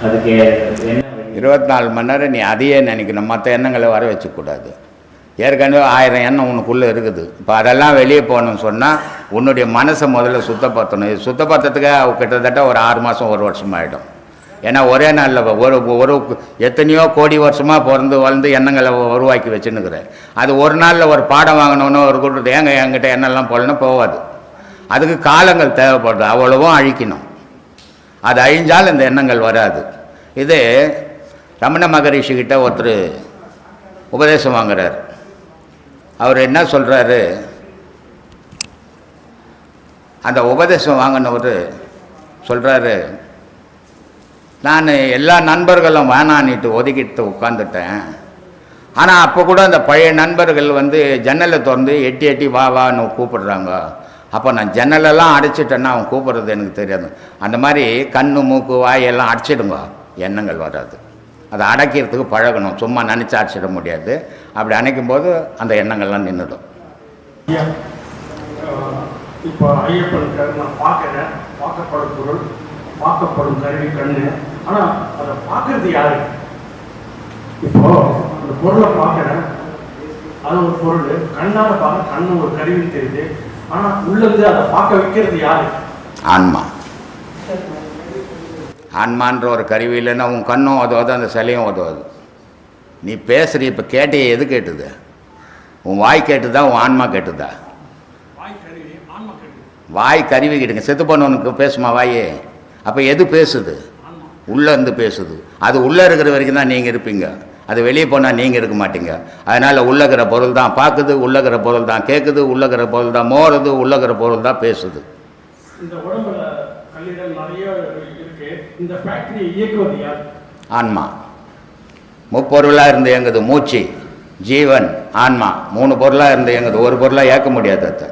அதுக்கு என்ன 24 மணி நேரம் நீ அதையே நினைக்கணும், மற்ற எண்ணங்களை வர வச்சுக்கூடாது. ஏற்கனவே 1000 எண்ணம் உனக்குள்ளே இருக்குது. இப்போ அதெல்லாம் வெளியே போகணும்னு சொன்னால் உன்னுடைய மனசை முதல்ல சுத்தப்படுத்தணும். இது சுத்தப்படுத்துறதுக்கு கிட்டத்தட்ட ஒரு 6 மாதம் 1 வருஷம் ஆகிடும். ஏன்னா ஒரே நாளில் ஒரு எத்தனையோ கோடி வருஷமாக பிறந்து வளர்ந்து எண்ணங்களை உருவாக்கி வச்சுன்னுக்கிறேன். அது ஒரு நாளில் ஒரு பாடம் வாங்கணுன்னு ஒரு கூட்டத்தை என்கிட்ட எண்ணெல்லாம் போடணும் போகாது. அதுக்கு காலங்கள் தேவைப்படுது, அவ்வளவும் அழிக்கணும். அது அழிஞ்சால் இந்த எண்ணங்கள் வராது. இது ரமண மகரிஷிக்கிட்ட ஒருத்தர் உபதேசம் வாங்குறார். அவர் என்ன சொல்கிறாரு, அந்த உபதேசம் வாங்கினவர் சொல்கிறாரு, நான் எல்லா நண்பர்களும் வேணான்னிட்டு ஒதுக்கிட்டு உட்காந்துட்டேன். ஆனால் அப்போ கூட அந்த பழைய நண்பர்கள் ஜன்னலை திறந்து எட்டி எட்டி வா வான்னு கூப்பிடுறாங்க. அப்போ நான் ஜன்னலெல்லாம் அடைச்சிட்டேன்னா அவன் கூப்பிட்றது எனக்கு தெரியாது. அந்த மாதிரி கண்ணு மூக்கு வாயெல்லாம் அடைச்சிடுங்க, எண்ணங்கள் வராது. அதை அடைக்கிறதுக்கு பழகணும், சும்மா நினச்சி அடைச்சிட முடியாது. அப்படி அணைக்கும் போது அந்த எண்ணங்கள்லாம் நின்றுடும். இப்போ ஐயப்பன் நான் பார்க்குறேன், பார்க்கப்படும் பொருள், பார்க்கப்படும் கருவி கண்ணு. ஆனால் அதை பார்க்கறது யாரு? இப்போ அந்த பொருளை பார்க்குறேன், அது ஒரு பொருள், கண்ணால் பார்க்க கண்ணு ஒரு கருவி தெரியுது. ஆனால் உள்ளது அதை பார்க்க வைக்கிறது யாரு? ஆன்மா. ஆன்மான்ற ஒரு கருவி இல்லைன்னா உன் கண்ணும் உதவாது, அந்த சிலையும் உதவாது. நீ பேசுகிற இப்போ கேட்டே எது கேட்டுது? உன் வாய் கேட்டுதா, உன் ஆன்மா கேட்டுதா? வாய் கருவி கேட்டுங்க. செத்து பண்ணவனுக்கு பேசுமா வாயே? அப்போ எது பேசுது? உள்ளே இருந்து பேசுது. அது உள்ளே இருக்கிற வரைக்கும் தான் நீங்கள் இருப்பீங்க. அது வெளியே போனால் நீங்கள் இருக்க மாட்டீங்க. அதனால் உள்ளகிற பொருள் தான் பார்க்குது, உள்ளகிற பொருள் தான் கேட்குது, உள்ளகிற பொருள் தான் மோறுது, உள்ளகிற பொருள் தான் பேசுது. இந்த உடம்புல கல்லீரல் நிறைய இருக்கு. இந்த ஃபேக்டரி இயக்குவது யார்? ஆன்மா. முப்பொருளாக இருந்து இயங்குது. மூச்சு, ஜீவன், ஆன்மா 3 பொருளாக இருந்து இயங்குது. ஒரு பொருளாக இயக்க முடியாது. அதை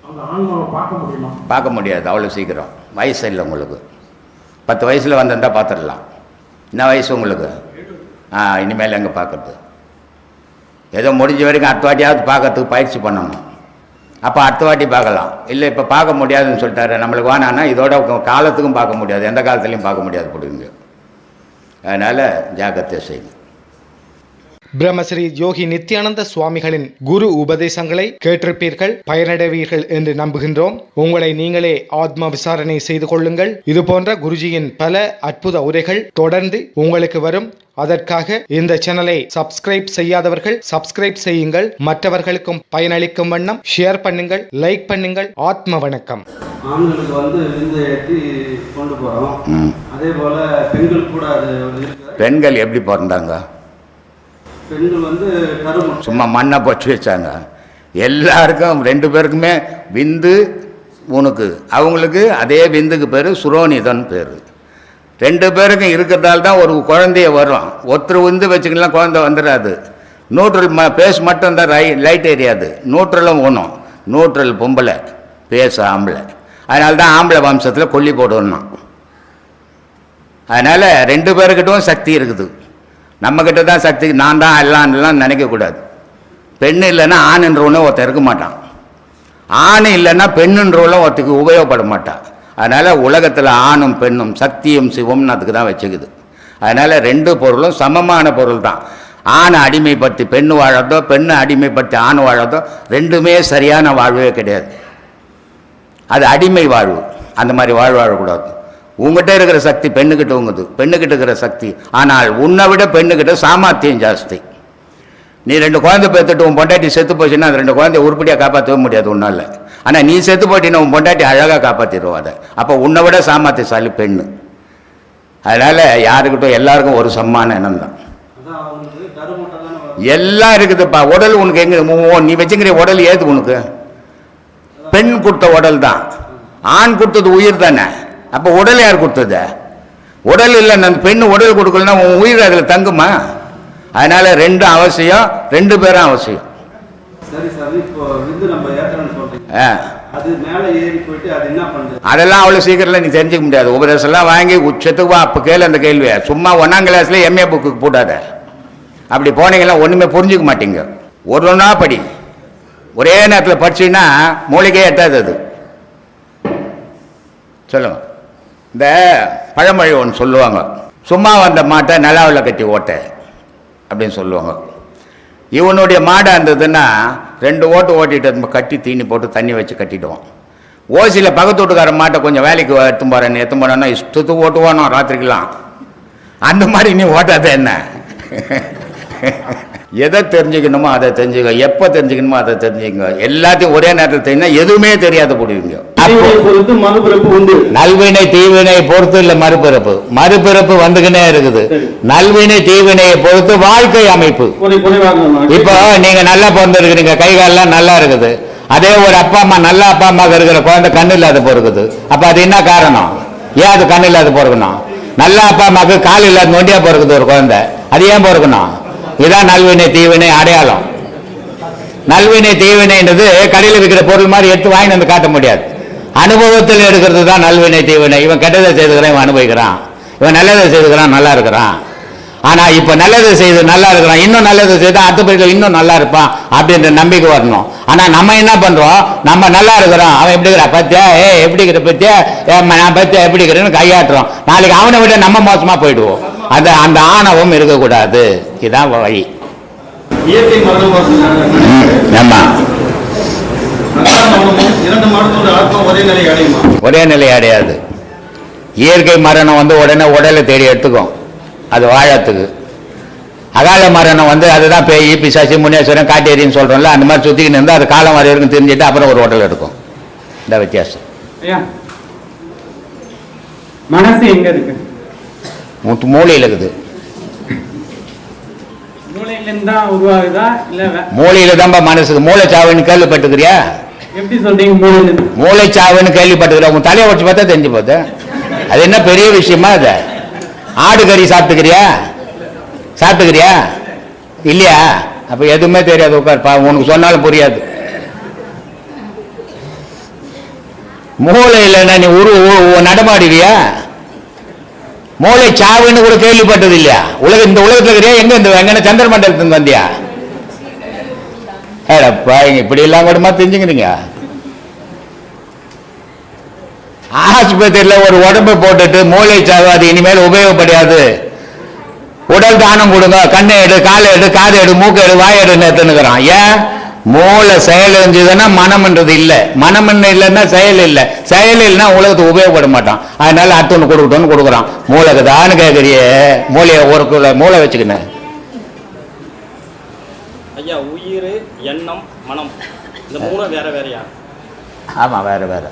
அந்த ஆன்மாவை பார்க்க முடியுமா? பார்க்க முடியாது அவ்வளோ சீக்கிரம். வயசு இல்லை உங்களுக்கு. 10 வயசில் வந்திருந்தால் பார்த்துடலாம். என்ன வயசு உங்களுக்கு? இனிமேல் எங்கே பார்க்குறது? ஏதோ முடிஞ்ச வரைக்கும் அடுத்த வாட்டியாவது பார்க்கறதுக்கு பயிற்சி பண்ணணும். அப்போ அடுத்த வாட்டி பார்க்கலாம். இல்லை இப்போ பார்க்க முடியாதுன்னு சொல்லிட்டாரு, நம்மளுக்கு வேணான்னா இதோட காலத்துக்கும் பார்க்க முடியாது, எந்த காலத்துலையும் பார்க்க முடியாது போடுங்க. அதனால் ஜாக்கிரதை செய்யுங்க. பிரம்மஸ்ரீ யோகி நித்யானந்த சுவாமிகளின் குரு உபதேசங்களை கேட்டிருப்பீர்கள், பயனடைவீர்கள் என்று நம்புகின்றோம். உங்களை நீங்களே ஆத்ம விசாரணை செய்து கொள்ளுங்கள். இது போன்ற குருஜியின் பல அற்புத உரைகள் தொடர்ந்து உங்களுக்கு வரும். அதற்காக இந்த சேனலை சப்ஸ்கிரைப் செய்யாதவர்கள் சப்ஸ்கிரைப் செய்யுங்கள். மற்றவர்களுக்கும் பயனளிக்கும் வண்ணம் ஷேர் பண்ணுங்கள், லைக் பண்ணுங்கள். ஆத்ம வணக்கம். ஆண்களுக்கு விந்து ஏற்றி கொண்டு போகிறோம். அதே போல பெண்கள் கூட அது பெண்கள் எப்படி பிறந்தாங்க? பெண்கள் சும்மா மண்ணை பொச்சு வச்சாங்க. எல்லாருக்கும் 2 பேருக்குமே விந்து உனக்கு, அவங்களுக்கு அதே விந்துக்கு பேர் சுரோனிதன் பேர். 2 பேருக்கும் இருக்கிறதால தான் ஒரு குழந்தைய வரும். ஒருத்தர் விந்து வச்சுக்கலாம், குழந்தை வந்துடாது. நியூட்ரல் பேஸ் மட்டும் தான் லைட் எரியாது. நியூட்ரலும் ஒன்றும். நியூட்ரல் பொம்பளை, பேஸ் ஆம்பளை. அதனால தான் ஆம்பளை வம்சத்தில் கொல்லி போடணும். அதனால் 2 பேருக்கிட்டும் சக்தி இருக்குது. நம்மக்கிட்ட தான் சக்தி, நான் தான் எல்லாம் நினைக்கக்கூடாது. பெண்ணு இல்லைன்னா ஆணுன்றவனே ஒருத்தர் இருக்க மாட்டான். ஆண் இல்லைன்னா பெண்ணுன்றவள ஒருத்தருக்கு உபயோகப்பட மாட்டான். அதனால் உலகத்தில் ஆணும் பெண்ணும் சக்தியும் சிவம்னு அதுக்கு தான் வச்சுக்குது. அதனால் 2 பொருளும் சமமான பொருள் தான். ஆணை அடிமைப்படுத்தி பெண்ணு வாழறதோ, பெண்ணை அடிமைப்படுத்தி ஆண் வாழறதோ 2மே சரியான வாழ்வே கிடையாது. அது அடிமை வாழ்வு. அந்த மாதிரி வாழக்கூடாது. உங்ககிட்ட இருக்கிற சக்தி பெண்ணுக்கிட்ட உங்குது, பெண்ணுக்கிட்ட இருக்கிற சக்தி. ஆனால் உன்னை விட பெண்ணுக்கிட்ட சாமர்த்தியம் ஜாஸ்தி. நீ 2 குழந்தை பேத்துட்டு உன் பொண்டாட்டி செத்து போச்சுன்னா அந்த 2 குழந்தைய உருப்படியாக காப்பாற்றவே முடியாது உன்னால். ஆனால் நீ செத்து போட்டின்னா உன் பொண்டாட்டி அழகாக காப்பாற்றிடுவோம் அதை. அப்போ உன்னை விட சாமர்த்தியசாலி பெண்ணு. அதனால் யாருக்கிட்டும் எல்லாருக்கும் ஒரு சமமான எண்ணம் தான். எல்லாம் இருக்குதுப்பா. உடல் உனக்கு எங்கே நீ வச்சுக்கிற உடல் ஏது உனக்கு? பெண் கொடுத்த உடல் தான். ஆண் கொடுத்தது உயிர் தானே. அப்போ உடல் யார் கொடுத்தது? உடல் இல்லை, அந்த பெண்ணு உடல் கொடுக்கலன்னா உன் உயிர் அதில் தங்குமா? அதனால 2 அவசியம், 2 பேரும் அவசியம். சரி சார், இப்போ நம்ம ஏத்துறேன்னு சொல்றீங்க. அது மேலே ஏறி போயிட்டு அது என்ன பண்ணுது? அதெல்லாம் அவ்வளோ சீக்கிரத்தில் நீ தெரிஞ்சுக்க முடியாது. உபதேசம்லாம் வாங்கி உச்சத்துக்கு வா. அப்போ கேளு அந்த கேள்வியை. சும்மா 1ஆம் கிளாஸ்ல MA புக்கு போட்டாத. அப்படி போனீங்கன்னா ஒன்றுமே புரிஞ்சுக்க மாட்டீங்க. ஒன்றா படி. ஒரே நேரத்தில் படிச்சுன்னா மூளைக்கே எட்டாது. அது சொல்லுங்க. இந்த பழமொழி ஒன்று சொல்லுவாங்க, சும்மா வந்த மாட்டை நிலாவில் கட்டி ஓட்ட அப்படின்னு சொல்லுவாங்க. இவனுடைய மாடை இருந்ததுன்னா 2 ஓட்டு ஓட்டிட்டு கட்டி தீனி போட்டு தண்ணி வச்சு கட்டிடுவான். ஓசியில் பக்கத்து வீட்டுக்கார மாட்டை கொஞ்சம் வேலைக்கு எடுத்து போறேன்னா இஷ்டத்துக்கு ஓட்டுவானோ ராத்திரிக்கெல்லாம். அந்த மாதிரி நீ ஓட்டாத என்ன? எதை தெரிஞ்சுக்கணுமோ அதை தெரிஞ்சுக்க, எப்போ தெரிஞ்சுக்கணுமோ அதை தெரிஞ்சுக்கங்க. எல்லாத்தையும் ஒரே நேரத்தில் தெரிஞ்சா எதுவுமே தெரியாத போடுவீங்க. மறுபிறப்பு உண்டு. நல்வினை தீவினை பொறுத்து இல்லை மறுபிறப்பு. மறுபிறப்பு வந்துக்கினே இருக்குது. நல்வினை தீவினையை பொறுத்து வாழ்க்கை அமைப்பு. இப்போ நீங்க நல்லா பிறந்திருக்கிறீங்க, கை காலெல்லாம் நல்லா இருக்குது. அதே ஒரு அப்பா அம்மா நல்ல அப்பா அம்மாவுக்கு இருக்கிற குழந்தை கண்ணு இல்லாத பிறகுது. அப்ப அது என்ன காரணம்? ஏன் அது கண்ணு இல்லாத பிறக்கணும்? நல்ல அப்பா அம்மாவுக்கு கால் இல்லாத நொண்டியா பிறகுது ஒரு குழந்தை, அது ஏன் பிறக்கணும்? இதுதான் நல்வினை தீவினை அடையாளம். நல்வினை தீவினைன்றது கடையில் விற்கிற பொருள் மாதிரி எடுத்து வாங்கி வந்து காட்ட முடியாது. அனுபவத்தில் எடுக்கிறது தான் நல்வினை தீவினை. இவன் கெட்டதை செய்துக்கிறான், இவன் அனுபவிக்கிறான். இவன் நல்லதை செய்துக்கிறான், நல்லா இருக்கிறான். ஆனா இப்ப நல்லது செய்து நல்லா இருக்கிறான், இன்னும் நல்லது செய்தா அடுத்த பிறகு இன்னும் நல்லா இருப்பான் அப்படின்ற நம்பிக்கை வரணும். ஆனா நம்ம என்ன பண்றோம்? நம்ம நல்லா இருக்கிறோம், அவன் எப்படி இருக்கிறா பத்தியா, எப்படி இருக்கிற பத்தியா, நான் பத்தியா எப்படி இருக்கிறேன்னு கையாட்டுறோம். நாளைக்கு அவனை விட நம்ம மோசமா போயிடுவோம். அந்த ஆணவம் இருக்கக்கூடாது. இதுதான் வழி. இயற்கை மரணம் ஆமா, ஒரே நிலை அடையாது. இயற்கை மரணம் உடனே உடலை தேடி எடுத்துக்கும், அது வாழத்துக்கு. அகால மரணம் அதுதான் பேய் பிசாசு முனேஸ்வரன் காட்டேரின்னு சொல்றோம்ல, அந்த மாதிரி சுத்திக்கிட்டு இருந்தால் அது காலம் வரை வரைக்கும் தெரிஞ்சுட்டு அப்புறம் ஒரு உடல் எடுக்கும். இந்த வித்தியாசம். மனசு எங்க இருக்கு? மூளையில் இருக்குது. மூளையில தான் மனசுக்கு. மூளை சாவுன்னு கேள்விப்பட்டுக்கிறியா? எப்படி சொல்றீங்க? மூளை சாவுன்னு கேள்விப்பட்டுக்கிற? உன் தலையை வச்சு பார்த்தா தெரிஞ்சு போகுது. அது என்ன பெரிய விஷயமா? அது ஆடு கறி சாப்பிட்டுக்கிறியா இல்லையா? அப்ப எதுவுமே தெரியாது. உட்கார்ப்பா, உனக்கு சொன்னாலும் புரியாது. மூளை இல்லைன்னா நீ நடமாடுவியா? மூளை சாவுன்னு கூட கேள்விப்பட்டது இல்லையா? இந்த உலகத்துல இருக்கிறியா? எங்க சந்திர மண்டலத்துக்கு வந்தியா? இப்படி எல்லாம் கூடமா தெரிஞ்சுக்கிறீங்க? ஆஸ்பத்திரியில ஒரு உடம்பை போட்டுட்டு மூளை சாவு அது இனிமேல் உபயோகப்படாது, உடல் தானம் கொடுங்க, கண்ணை எடு, காலை எடு, காது எடு, மூக்கு எடு, வாய் எடுன்னு எடுத்துனுக்கிறான். ஏன்? மூளை செயல் இருந்ததுன்னா மனம்ன்றது இல்லை, மனம் இல்லைன்னா செயல் இல்லை, செயல் இல்லைன்னா உலகத்துக்கு உபயோகப்பட மாட்டான். அதனால அடுத்தவனு கொடுக்கட்டும்னு கொடுக்குறான். மூளைக்கு தானு கேட்குறிய, மூளையை ஒரு மூளை வச்சுக்கினேன். ஐயா, உயிர், எண்ணம், மனம், இந்த 3 வேற வேறையா? ஆமா, வேற வேற.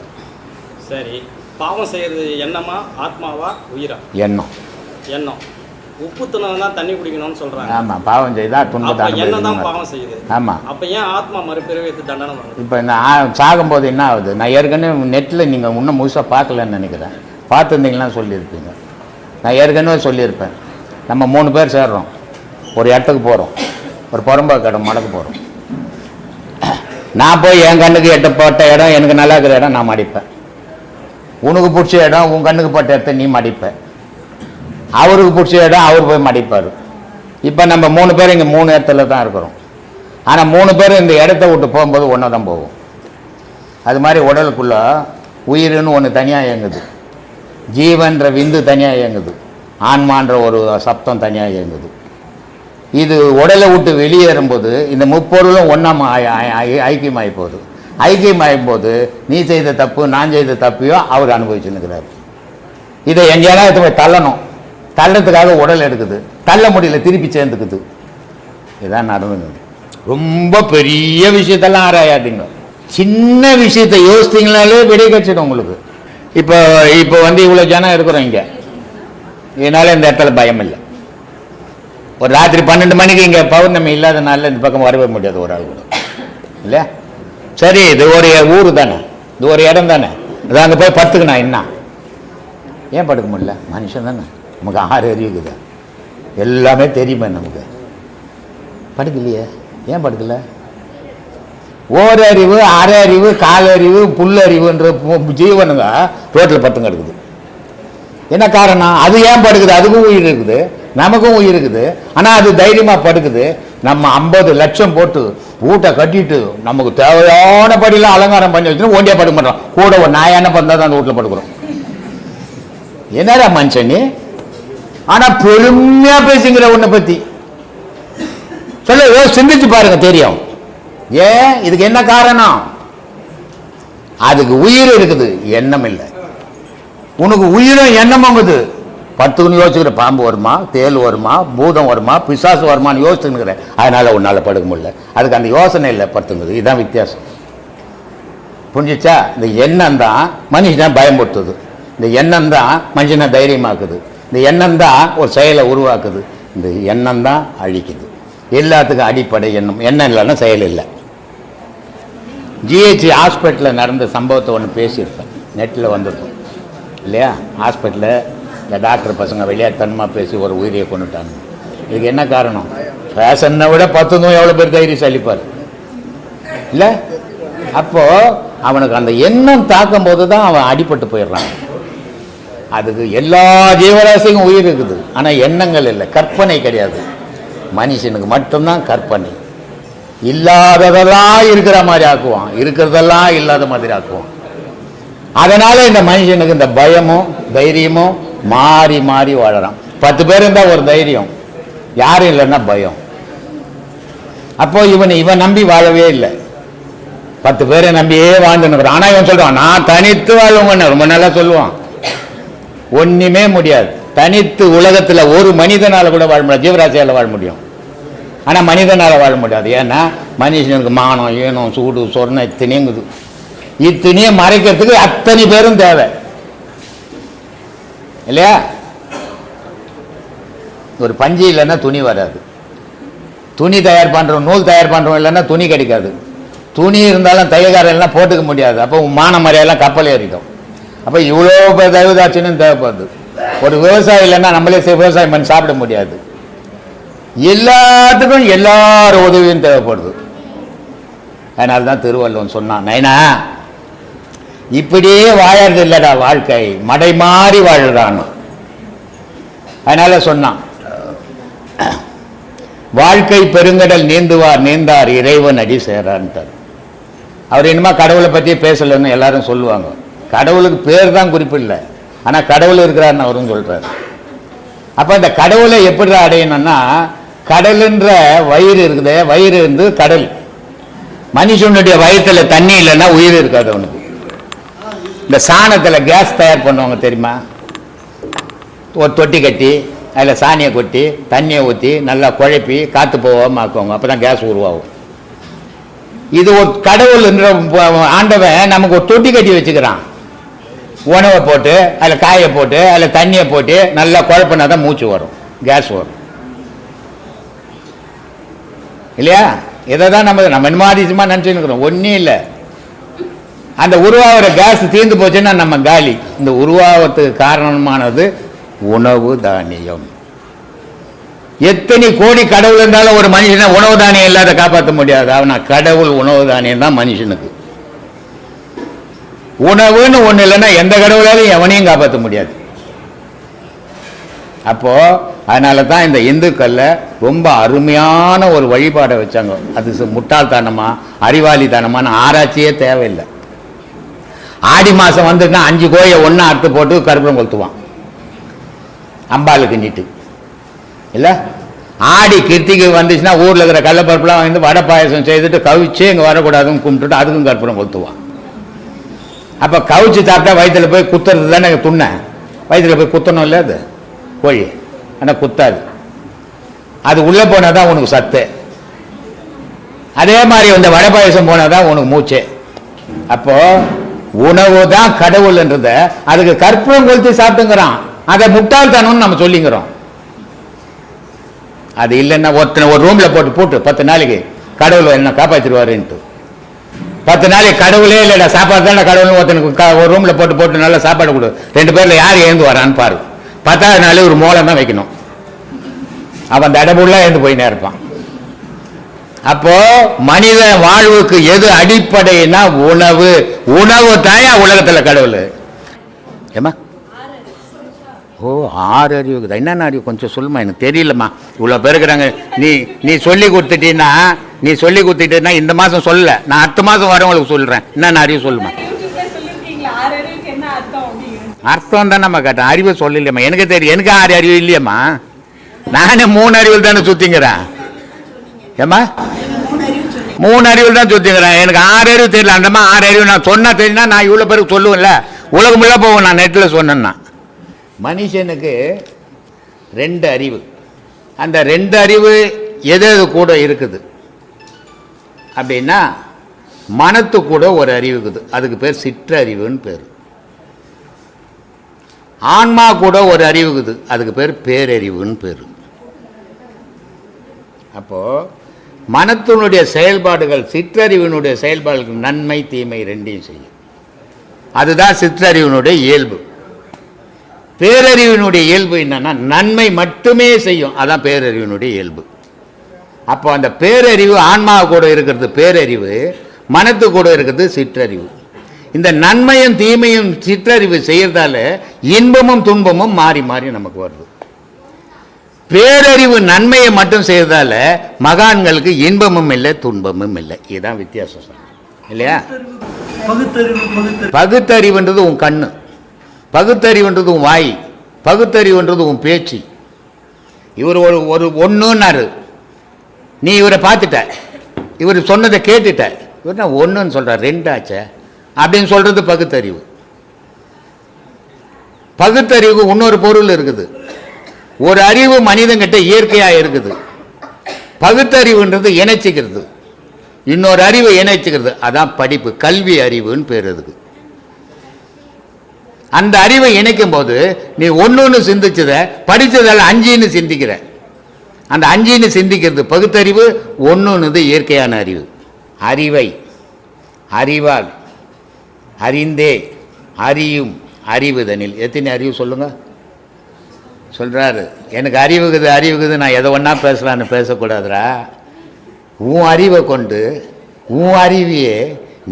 சரி, பாவம் செய்யறது எண்ணமா, ஆத்மாவா, உயிரா? எண்ணம். உப்பு தினம் தண்ணி குடிக்கணும்னு சொல்றாங்க. ஆமா, பாவம் செய்தா துன்பத்தை எண்ணம் தான் பாவம் செய்யுது. ஆமா. அப்ப ஏன் ஆத்மா மறுபிறவிக்கு தண்டனை வருது? இப்ப இந்த சாகும்போது என்ன ஆகுது? நான் ஏற்கனவே நெட்ல நீங்க இன்னும் முழுசா பார்க்கலன்னு நினைக்கிறேன். பார்த்துருந்தீங்கன்னா சொல்லியிருப்பீங்க. நான் ஏற்கனவே சொல்லியிருப்பேன். நம்ம 3 பேர் சேர்றோம், ஒரு இடத்துக்கு போறோம், ஒரு புறம்போக்கு இடம் மடக்கு போறோம். நான் போய் என் கண்ணுக்கு எட்டப்பட்ட இடம், எனக்கு நல்லா இருக்கிற இடம் நான் மடிப்பேன். உனக்கு பிடிச்ச இடம், உன் கண்ணுக்கு பட்ட இடத்த நீ மடிப்ப. அவருக்கு பிடிச்ச இடம் அவர் போய் மடிப்பார். இப்போ நம்ம 3 பேர் இங்கே 3 இடத்துல தான் இருக்கிறோம். ஆனால் 3 பேர் இந்த இடத்த விட்டு போகும்போது ஒன்றா தான் போகும். அது மாதிரி உடலுக்குள்ள உயிர்னு ஒன்று தனியாக இயங்குது, ஜீவன்ற விந்து தனியாக இயங்குது, ஆன்மான்ற ஒரு சப்தம் தனியாக இயங்குது. இது உடலை விட்டு வெளியேறும்போது இந்த முப்பொருளும் ஒன்றா ஐக்கியமாகி போகுது. ஐக்கியமாகும் போது நீ செய்த தப்பு, நான் செய்த தப்பையோ அவர் அனுபவிச்சுன்னுக்கிறார். இதை எங்கேயாவது போய் தள்ளணும், தள்ளத்துக்காக உடல் எடுக்குது, தள்ள முடியல, திருப்பி சேர்ந்துக்குது. இதுதான் நடந்தது. ரொம்ப பெரிய விஷயத்தெல்லாம் ஆராயாதீங்க, சின்ன விஷயத்தை யோசித்தீங்களாலே விடை கட்சிடும் உங்களுக்கு. இப்போ இவ்வளோ ஜனம் இருக்கிறோம் இங்கே, இதனால இந்த இடத்துல பயம் இல்லை. ஒரு ராத்திரி 12 மணிக்கு இங்கே பௌர்ணமி இல்லாதனால இந்த பக்கம் வரவே முடியாது ஒரு ஆள் கூட, இல்லையா? சரி, இது ஒரு ஊர் தானே, இது ஒரு இடம் தானே, அது அங்கே போய் படுத்துக்கணும். என்ன ஏன் படுக்க முடியல? மனுஷன் தானே, நமக்கு 6 அறிவுக்குது, எல்லாமே தெரியுமே நமக்கு. படுக்கலையே, ஏன் படுக்கல? ஓரறிவு, அரை அறிவு, காலறிவு, புல்லறிவுன்ற ஜீவனுங்க ரோட்டில் படுத்துங்க எடுக்குது. என்ன காரணம்? அது ஏன் படுக்குது? அதுக்கும் உயிர் இருக்குது, நமக்கும் உயிர் இருக்குது. ஆனால் அது தைரியமாக படுக்குது. நம்ம 50 லட்சம் போட்டு வீட்டை கட்டிட்டு நமக்கு தேவையான படியெல்லாம் அலங்காரம் பண்ணி வச்சுட்டு ஓண்டியா படுக்க மாட்டோம். கூட ஒரு நாயான பண்ணா தான் அந்த வீட்டில் படுக்கிறோம். என்னடா மனுஷன் நீ? ஆனா பெருமையா பேசுங்கிற உன்னை பத்தி சொல்ல சிந்திச்சு பாருங்க தெரியும். ஏன்? இதுக்கு என்ன காரணம்? அதுக்கு உயிர் இருக்குது, எண்ணம் இல்லை. உனக்கு உயிரும் எண்ணமும் இருக்குது. 10 யோசிக்கிற பாம்பு வருமா, தேல் வருமா, பூதம் வருமா, பிசாசு வருமானு யோசிச்சுக்கிற. அதனால உன்னால படுக்க முடியல. அதுக்கு அந்த யோசனை இல்லை படுத்துங்குது. இதுதான் வித்தியாசம். புரிஞ்சிச்சா? இந்த எண்ணம் தான் மனுஷனை பயன்படுத்துது. இந்த எண்ணம் தான் மனுஷனை தைரியமாக்குது. இந்த எண்ணம் தான் ஒரு செயலை உருவாக்குது. இந்த எண்ணம் தான் அழிக்குது. எல்லாத்துக்கும் அடிப்படை எண்ணம். எண்ணம் இல்லைன்னா செயல் இல்லை. ஜிஹெச் ஹாஸ்பிட்டலில் நடந்த சம்பவத்தை ஒன்று பேசியிருப்பேன், நெட்டில் வந்துருக்கும் இல்லையா? ஹாஸ்பிட்டலில் இந்த டாக்டர் பசங்க விளையாட்டுத்தனமாக பேசி ஒரு உயிரியை கொண்டுட்டாங்க. இதுக்கு என்ன காரணம்? ஃபேஷனை விட 10 நோய் எவ்வளோ பேர் தைரியம் சலிப்பார் இல்லை? அப்போது அவனுக்கு அந்த எண்ணம் தாக்கும் போது தான் அவன் அடிபட்டு போயிடுறான். அதுக்கு எல்லா ஜீவராசிக்கும் உயிர் இருக்குது, ஆனால் எண்ணங்கள் இல்லை, கற்பனை கிடையாது. மனுஷனுக்கு மட்டும்தான் கற்பனை. இல்லாததெல்லாம் இருக்கிற மாதிரி ஆக்குவான், இருக்கிறதெல்லாம் இல்லாத மாதிரி ஆக்குவான். அதனால இந்த மனுஷனுக்கு இந்த பயமும் தைரியமும் மாறி மாறி வாழறான். 10 பேர் இருந்தால் ஒரு தைரியம், யாரும் இல்லைன்னா பயம். அப்போ இவன் நம்பி வாழவே இல்லை. 10 பேரை நம்பியே வாழ்ந்துன்னு. ஆனால் இவன் சொல்றான், நான் தனித்து வாழ்வங்க. ரொம்ப நல்லா சொல்லுவான். ஒன்றுமே முடியாது. தனித்து உலகத்தில் ஒரு மனிதனால கூட வாழ முடியாது. ஜீவராசியால் வாழ முடியும், ஆனால் மனிதனால் வாழ முடியாது. ஏன்னா மனுஷனுக்கு மானம், ஈனம், சூடு, சொர்ணம் இத்தனைங்குது. இத்தனையும் மறைக்கிறதுக்கு அத்தனை பேரும் தேவை இல்லையா? ஒரு பஞ்சு இல்லைன்னா துணி வராது. துணி தயார் பண்ணுறோம், நூல் தயார் பண்ணுறோம் இல்லைன்னா துணி கிடைக்காது. துணி இருந்தாலும் தையக்காரன் எல்லாம் போட்டுக்க முடியாது. அப்போ மான மரியாதைலாம் கப்பல் ஏறிடும். அப்போ இவ்வளோ பேர் தயவுதாட்சின்னு தேவைப்படுது. ஒரு விவசாயம் இல்லைன்னா நம்மளே விவசாயம் பண்ணி சாப்பிட முடியாது. எல்லாத்துக்கும் எல்லாரும் உதவியும் தேவைப்படுது. அதனால தான் திருவள்ளுவன் சொன்னான், நைனா இப்படியே வாழறது இல்லடா, வாழ்க்கை மடை மாறி வாழ்றான். அதனால சொன்னான், வாழ்க்கை பெருங்கடல் நீந்துவார் நீந்தார் இறைவன் அடி சேரான்ட்டார். அவர் என்னமா கடவுளை பற்றி பேசலன்னு எல்லாரும் சொல்லுவாங்க. கடவுளுக்கு பேர் தான் குறிப்பிடல, ஆனால் கடவுள் இருக்கிறாருன்னு அவரும் சொல்றாரு. அப்போ இந்த கடவுளை எப்படி அடையணும்னா, கடலுன்ற வயிறு இருக்குது, வயிறு இருந்து கடல். மனுஷனுடைய வயிற்றுல தண்ணி இல்லைன்னா உயிர் இருக்காது அவனுக்கு. இந்த சாணத்தில் கேஸ் தயார் பண்ணுவாங்க தெரியுமா? ஒரு தொட்டி கட்டி அதில் சாணியை கொட்டி தண்ணியை ஊற்றி நல்லா குழப்பி காற்று போகாமல் ஆக்குவாங்க. அப்போ தான் கேஸ் உருவாகும். இது ஒரு கடவுள் என்ற ஆண்டவன் நமக்கு ஒரு தொட்டி கட்டி வச்சுக்கிறான். உணவை போட்டு அதில் காயை போட்டு அதில் தண்ணியை போட்டு நல்லா குழப்பினா தான் மூச்சு வரும், கேஸ் வரும் இல்லையா? இதை தான் நம்ம நிர்மாதிசமாக நினச்சிருக்கிறோம். ஒன்றும் இல்லை, அந்த உருவாகிற கேஸ் தீர்ந்து போச்சுன்னா நம்ம காலி. இந்த உருவாகிறதுக்கு காரணமானது உணவு தானியம். எத்தனை கோடி கடவுள் இருந்தாலும் ஒரு மனுஷனை உணவு தானியம் இல்லாத காப்பாற்ற முடியாது. ஆனால் கடவுள் உணவு தானியம் தான் மனுஷனுக்கு. உணவுன்னு ஒன்று இல்லைன்னா எந்த கடவுளாலையும் எவனையும் காப்பாற்ற முடியாது. அப்போ அதனால தான் இந்த இந்துக்கள்ல ரொம்ப அருமையான ஒரு வழிபாடை வச்சாங்க. அது முட்டாள்தனமா அறிவாளித்தனமான ஆராய்ச்சியே தேவையில்லை. ஆடி மாதம் வந்துட்டுனா 5 கோயை ஒன்றா அறுத்து போட்டு கருப்பம் கொளுத்துவான் அம்பாளுக்கு நீட்டு இல்லை. ஆடி கிருத்திகை வந்துச்சுன்னா ஊரில் இருக்கிற கடலப்பருப்புலாம் வந்து வடை பாயசம் செய்துட்டு கவிச்சு இங்கே வரக்கூடாதுன்னு கும்பிட்டுட்டு அதுக்கும் கற்பூரம் கொளுத்துவான். அப்போ கவிச்சு சாப்பிட்டா வயிற்றுல போய் குத்துறது தானே துண்ணை, வயிற்றுல போய் குத்தணும் இல்லை அது கோழி, ஆனால் குத்தாது. அது உள்ளே போனால் தான் உனக்கு சத்து. அதே மாதிரி இந்த வடை பாயசம் போனால் தான் உனக்கு மூச்சு. அப்போ உணவு தான் கடவுள்ன்றத அதுக்கு கற்பூரம் கொளுத்தி சாப்பிட்டுங்கிறான். அதை முட்டாள்தனம்னு நம்ம சொல்லிங்கிறோம். அது இல்லைன்னா ஒரு ரூம்ல போட்டு 10 நாளைக்கு கடவுள் என்ன காப்பாற்றிடுவாருன்ட்டு 10 நாளைக்கு கடவுளே இல்லைடா சாப்பாடு தானே கடவுள்னு ஒருத்தனுக்கு ஒரு ரூம்ல போட்டு நல்லா சாப்பாடு கொடு. 2 பேர்ல யார் எழுந்து வரான்னு பாரு. 10வது நாளே ஒரு மூலம் தான் வைக்கணும். அவன் தடபுள்ளா எழுந்து போயினே இருப்பான். அப்போ மனித வாழ்வுக்கு எது அடிப்படைனா உணவு. உணவு தாயா உலகத்துல கடவுள். ஏமா ஓ 6 அறிவு என்னென்ன அறிவு கொஞ்சம் சொல்லுமா, எனக்கு தெரியலம்மா. இவ்வளோ பேர் இருக்கிறாங்க. நீ சொல்லி கொடுத்துட்டீன்னா இந்த மாதம் சொல்லல, நான் அடுத்த மாதம் வரவங்களுக்கு சொல்கிறேன். என்னென்ன அறிவு சொல்லுமா. அர்த்தம் தான் நம்ம கேட்டேன், அறிவை சொல்லலையம்மா. எனக்கு தெரியும், எனக்கு 6 அறிவு இல்லையம்மா. நானே 3 அறிவில் தானே சுற்றிங்கிறேன். ஏம்மா 3 அறிவில் தான் சுற்றிங்கிறேன். எனக்கு 6 அறிவு தெரியல. அந்தம்மா 6 அறிவு நான் சொன்னால் தெரியுன்னா நான் இவ்வளோ பேருக்கு சொல்லுவேன்ல, உலகமுள்ள போவேன் நான் நெட்டில் சொன்னேன்னா. மனுஷனுக்கு 2 அறிவு. அந்த 2 அறிவு எது எது கூட இருக்குது அப்படின்னா, மனத்து கூட ஒரு அறிவு இருக்குது, அதுக்கு பேர் சிற்றறிவுன்னு பேர். ஆன்மா கூட ஒரு அறிவு இருக்குது, அதுக்கு பேர் பேரறிவுன்னு பேர். அப்போது மனத்தினுடைய செயல்பாடுகள், சிற்றறிவினுடைய செயல்பாடுகள் நன்மை தீமை 2ஐயும் செய்யும். அதுதான் சிற்றறிவினுடைய இயல்பு. பேரறிவினுடைய இயல்பு என்னன்னா, நன்மை மட்டுமே செய்யும், அதான் பேரறிவினுடைய இயல்பு. அப்போ அந்த பேரறிவு ஆன்மா கூட இருக்கிறது பேரறிவு, மனத்து கூட இருக்கிறது சிற்றறிவு. இந்த நன்மையும் தீமையும் சிற்றறிவு செய்யறதால இன்பமும் துன்பமும் மாறி மாறி நமக்கு வருது. பேரறிவு நன்மையை மட்டும் செய்யறதால மகான்களுக்கு இன்பமும் இல்லை துன்பமும் இல்லை. இதுதான் வித்தியாசம் இல்லையா? பகுத்தறிவுன்றது உன் கண்ணு, பகுத்தறிவுன்றது உன் வாய், பகுத்தறிவுன்றது உன் பேச்சு. இவர் ஒரு ஒன்றுன்னாரு, நீ இவரை பார்த்துட்ட, இவர் சொன்னதை கேட்டுட்ட, இவர் நான் ஒன்றுன்னு சொல்கிறார், 2 ஆச்சே அப்படின்னு சொல்கிறது பகுத்தறிவு. பகுத்தறிவு இன்னொரு பொருள் இருக்குது. ஒரு அறிவு மனிதங்கிட்ட இயற்கையாக இருக்குது. பகுத்தறிவுன்றது இணைச்சிக்கிறது, இன்னொரு அறிவை இணைச்சிக்கிறது, அதான் படிப்பு, கல்வி அறிவுன்னு பேர் அதுக்கு. அந்த அறிவை இணைக்கும் போது நீ 1ன்னு சிந்திச்சதை படித்ததால் 5ன்னு சிந்திக்கிற. அந்த 5ன்னு சிந்திக்கிறது பகுத்தறிவு, 1ன்னுது இயற்கையான அறிவு. அறிவை அறிவால் அறிந்தே அறியும் அறிவுதனில். எத்தனை அறிவு சொல்லுங்க? சொல்கிறாரு, எனக்கு அறிவுக்குது நான் எதை ஒன்றா பேசலான்னு பேசக்கூடாதுரா. உன் அறிவை கொண்டு உன் அறிவியே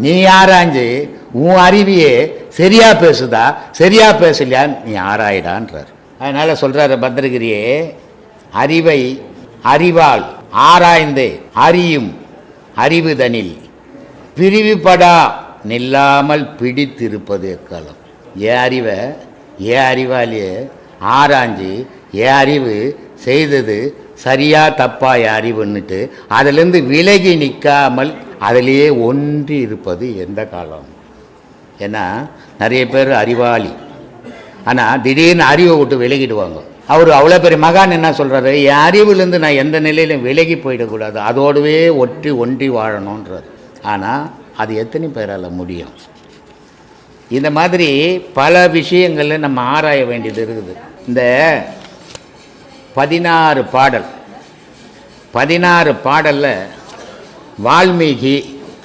நீ ஆராய்ஞ்சு உன் அறிவியே சரியா பேசுதா சரியா பேசலையா நீ ஆராயிடான்றார். அதனால் சொல்கிறாரு பத்திரகிரியே, அறிவை அறிவால் ஆராய்ந்தே அறியும் அறிவுதனில் பிரிவுபடா நில்லாமல் பிடித்திருப்பது எக்காலம். ஏன் அறிவாலேயே ஆராய்ஞ்சு என் அறிவு செய்தது சரியா தப்பா என் அறிவுன்னுட்டு அதிலேருந்து விலகி நிற்காமல் அதிலேயே ஒன்றி இருப்பது எந்த காலம்? ஏன்னா நிறைய பேர் அறிவாளி, ஆனால் திடீர்னு அறிவை விட்டு விலகிடுவாங்க. அவர் அவ்வளோ பெரிய மகான் என்ன சொல்கிறாரு, என் அறிவுலேருந்து நான் எந்த நிலையிலும் விலகி போயிடக்கூடாது, அதோடவே ஒன்றி வாழணுன்றார். ஆனால் அது எத்தனை பேரால் முடியும்? இந்த மாதிரி பல விஷயங்களில் நம்ம ஆராய வேண்டியது இருக்குது. இந்த 16 பாடலில் வால்மீகி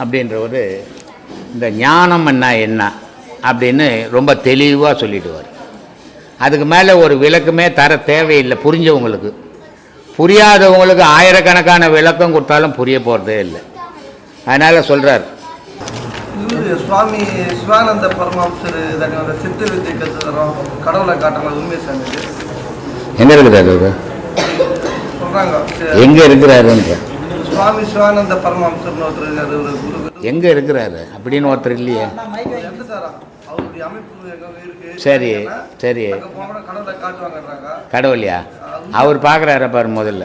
அப்படின்றவர் இந்த ஞானம் என்ன அப்படின்னு ரொம்ப தெளிவாக சொல்லிடுவார். அதுக்கு மேலே ஒரு விளக்கமே தர தேவையில்லை. புரிஞ்சவங்களுக்கு, புரியாதவங்களுக்கு ஆயிரக்கணக்கான விளக்கம் கொடுத்தாலும் புரிய போகிறதே இல்லை. அதனால் சொல்கிறார், சுவாமி சிவானந்த பரமஹம்சர் சித்த வித்தை கற்றுறோம், கடவுளை காட்டுறது உண்மை சாமி. எங்கே இருக்கிறாரு அவர்? சொல்கிறாங்க எங்கே இருக்கிறாருன்ற சுவாமி சிவானந்த பரமஹம்சர்னு ஒருத்தர் எங்கே இருக்கிறாரு அப்படின்னு ஒருத்தர் இல்லையே. அவருடைய அமைப்பு இருக்கு. சரி சரி, கடவுளை காட்டுவாங்கன்றாங்க. கடவுளையா? அவர் பார்க்குறாரு பாரு. முதல்ல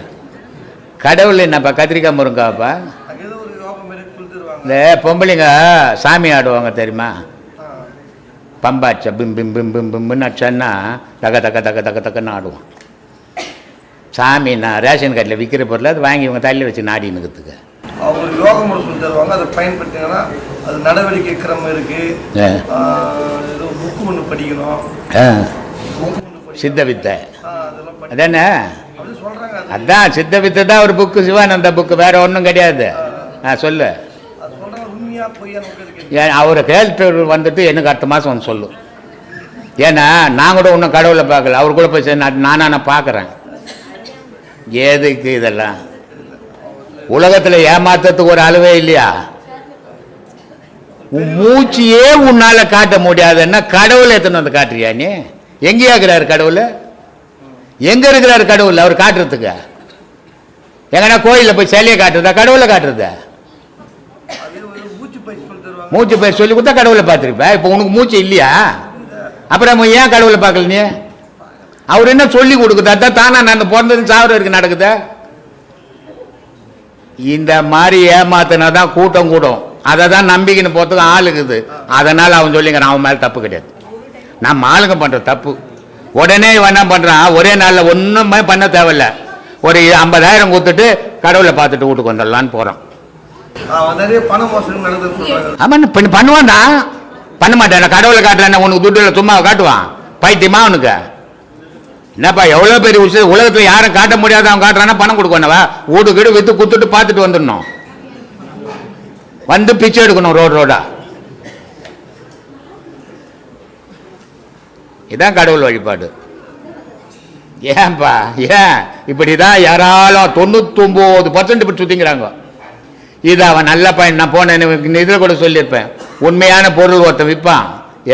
கடவுள் என்னப்பா, கத்திரிக்காய் முருங்காப்பா? ஏதோ ஒரு யோகம் மாரி கொடுத்துருவாங்க. இந்த பொம்பளைங்க சாமி ஆடுவாங்க தெரியுமா? பம்பாச்சா பிம் பிம் பிம் பிம் பிம்னு அடிச்சான்னா தக்க தக்க தக்க தக்க தக்கன்னு ஆடுவான். சாமி நான் ரேஷன் கார்டில் விற்கிற பொருள் அது வாங்கி இவங்க தள்ளி வச்சு நாடினுக்கிறதுக்கு அவங்க யோகம் முறை சொல்லி தருவாங்க. அதை பயன்படுத்திங்கன்னா அது நடவடிக்கை கிரமம் இருக்கு. ஏதோ புக்கு ஒன்று படிக்கணும், சித்த வித்தை அதெல்லாம் அதானே? அப்படி சொல்றாங்க. அதான் சித்த வித்தை தான் ஒரு புக்கு, சிவானந்த புக்கு, வேற ஒன்றும் கிடையாது. சொல்லு. அது சொல்றாங்க உண்மையா பொய்யா நோக்கிறதுக்கு. ஏன் அவரை கேள்வி வந்துட்டு எனக்கு அடுத்த மாதம் வந்து சொல்லு. ஏன்னா நான் கூட இன்னும் கடவுளை பார்க்கல, அவர் கூட போய் நான் பார்க்குறேன். எதுக்கு இதெல்லாம்? உலகத்தில் ஏமாத்தத்துக்கு ஒரு அளவே இல்லையா? உன் மூச்சியே உன்னால காட்ட முடியாதுன்னா கடவுளை எத்தனை வந்து காட்டுறியா நீ? எங்கேயா இருக்கிறாரு கடவுள்? எங்க இருக்கிறாரு கடவுள்? அவர் காட்டுறதுக்கு எங்கன்னா கோயிலில் போய் சிலையை காட்டுறதா கடவுளை காட்டுறதா? மூச்சு பயிர் சொல்லி கொடுத்தா கடவுளை பார்த்துருப்ப. இப்போ உனக்கு மூச்சு இல்லையா? அப்புறம் ஏன் கடவுளை பார்க்கல நீ? அவர் என்ன சொல்லி கொடுக்குதா? தானா நான் பிறந்தது சாவர இருக்கு நடக்குது. இந்த மாதிரி ஏமாத்தினாதான் கூட்டம் கூடும். அதை தான் நம்பிக்கைன்னு போறதுக்கு ஆள் இருக்குது. அதனால அவன் சொல்லிங்கிறான் அவன் மேல தப்பு கிடையாது. நம்ம ஆளுங்க பண்ற தப்பு. உடனே என்ன பண்றான், ஒரே நாள்ல ஒண்ணுமே பண்ண தேவையில்ல, ஒரு 50,000 கொடுத்துட்டு கடவுளை பார்த்துட்டு வீட்டுக்கு வந்துடலான்னு போறான். நிறைய பண மோசடி நடக்குதுன்னு சொல்றாங்க. ஆமா பண்ணுவான்டா. பண்ண மாட்டேன். கடவுளை காட்டுறேன் உனக்கு துட்டுல சும்மா காட்டுவான். பைத்தியமா அவனுக்கு என்னப்பா எவ்வளவு பெரிய விஷயம். உலகத்துல யாரும் காட்ட முடியாத அவன் காட்டுறான்னா பணம் கொடுக்கணுவா? வீடு கீடு வித்து குத்துட்டு பார்த்துட்டு வந்துடணும். வந்து பிச்சை எடுக்கணும் ரோடா. இதான் கடவுள் வழிபாடு. ஏன்பா ஏன் இப்படிதான் யாராலும் 99% இப்படி சுத்திங்கிறாங்க. இது அவன் நல்ல பையன். நான் போனேன் இதில் கூட சொல்லியிருப்பேன். உண்மையான பொருள் ஒருத்தன் விற்பான்,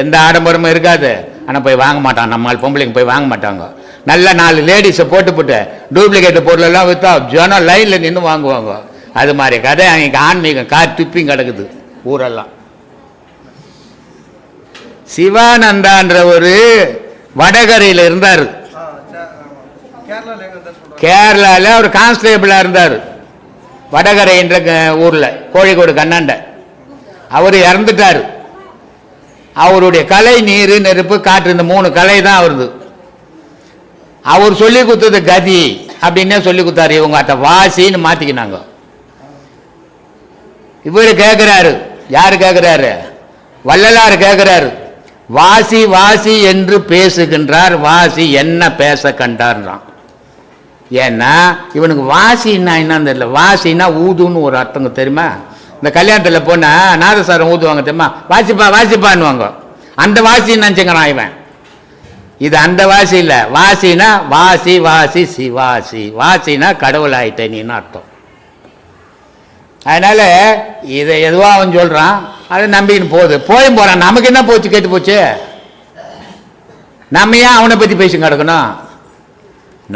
எந்த ஆடம்பரமும் இருக்காது, ஆனால் போய் வாங்க மாட்டான். நம்மால் பொம்பளைங்க போய் வாங்க மாட்டாங்க. நல்ல 4 லேடிஸை போட்டு டூப்ளிகேட் பொருள் எல்லாம் விற்றா ஜனம் லைனில் நின்று வாங்குவாங்க. அது மாதிரி கதை அன்னைக்கு ஆன்மீகம் திப்பிங் கிடக்குது ஊரெல்லாம். சிவானந்தான்ற ஒரு வடகரையில் இருந்தார். கேரளால ஒரு கான்ஸ்டேபிளா இருந்தார். வடகரை என்ற ஊர்ல கோழிக்கோடு கண்ணாண்ட. அவர் இறந்துட்டார். அவருடைய கலை நீர் நெருப்பு காற்று இந்த 3 கலை தான் அவருது. அவர் சொல்லி கொடுத்தது கதி அப்படின்னே சொல்லி கொடுத்தாரு. இவங்க அத்த வாசின்னு மாத்திக்கினாங்க. இவரு கேட்கிறாரு, யாரு கேட்கிறாரு? வள்ளலார் கேட்கிறாரு, வாசி வாசி என்று பேசுகின்றார், வாசி என்ன பேச கண்டார்ன்றான். ஏன்னா இவனுக்கு வாசின்னா என்னன்னு தெரியல. வாசின்னா ஊதுன்னு ஒரு அர்த்தங்க தெரியுமா? இந்த கல்யாணத்தில் போனா நாதசாரம் ஊதுவாங்க தெரியுமா? வாசிப்பா வாசிப்பான்னுவாங்க. அந்த வாசின்னு நினச்சிக்கிறான் இவன். இது அந்த வாசி இல்லை. வாசினா வாசி வாசி சிவாசி. வாசினா கடவுள் ஆயிட்டேன்னு அர்த்தம். அதனால இதை எதுவா அவன் சொல்றான், அதை நம்பின்னு போயும் போறான். நமக்கு என்ன போச்சு, கேட்டு போச்சு. நம்ம ஏன் அவனை பத்தி பேசி கிடக்கணும்?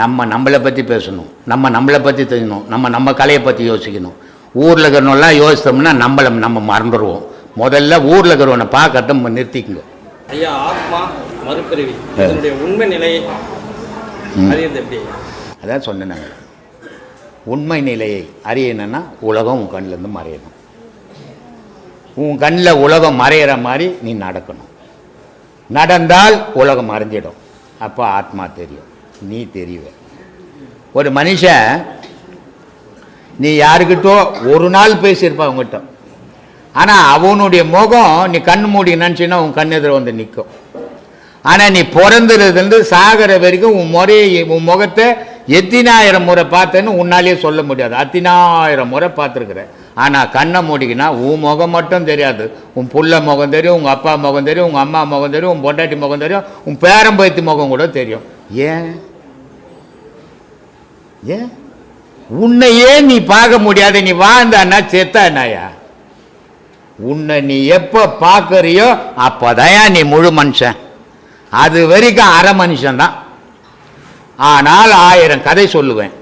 நம்மளை பத்தி பேசணும், நம்மளை பத்தி தெரியணும், நம்ம கலையை பத்தி யோசிக்கணும். ஊர்ல இருக்கிறவெல்லாம் யோசித்தோம்னா நம்ம மறந்துடுவோம். முதல்ல ஊர்ல இருக்கிறவனை பார்க்கறத நிறுத்திக்குங்க. ஐயா, ஆத்மா மறுபிறவி இதனுடைய உண்மை நிலையை அறியது எப்படி? அதான் சொன்னேன். உண்மை நிலையை அறியணும்னா உலகம் உன் கண்ணிலேருந்து மறையணும். உன் கண்ணில் உலகம் மறையிற மாதிரி நீ நடக்கணும். நடந்தால் உலகம் மறைஞ்சிடும். அப்போ ஆத்மா தெரியும், நீ தெரியுவ. ஒரு மனுஷன் நீ யாருக்கிட்டோ ஒரு நாள் பேசியிருப்ப அவங்ககிட்ட, ஆனால் அவனுடைய முகம் நீ கண் மூடி நினச்சின்னா உன் கண் எதிர வந்து நிற்கும். ஆனால் நீ பிறந்ததுலேருந்து சாகிற வரைக்கும் உன் முகத்தை எத்தனாயிரம் முறை பார்த்தேன்னு உன்னாலேயே சொல்ல முடியாது. 10,000 முறை பார்த்துருக்குற. ஆனால் கண்ணை மூடிக்கினா உன் முகம் மட்டும் தெரியாது. உன் புள்ள முகம் தெரியும், உங்கள் அப்பா முகம் தெரியும், உங்கள் அம்மா முகம் தெரியும், உன் பொண்டாட்டி முகம் தெரியும், உன் பேரம்பயத்து முகம் கூட தெரியும். ஏன் ஏன் உன்னையே நீ பார்க்க முடியாது? நீ வாழ்ந்தான்னா செத்தா என்னாயா? உன்னை நீ எப்போ பார்க்கறியோ அப்போதான் நீ முழு மனுஷன். அது வரைக்கும் அரை மனுஷன்தான். ஆனால் 1000 கதை சொல்லுவேன்,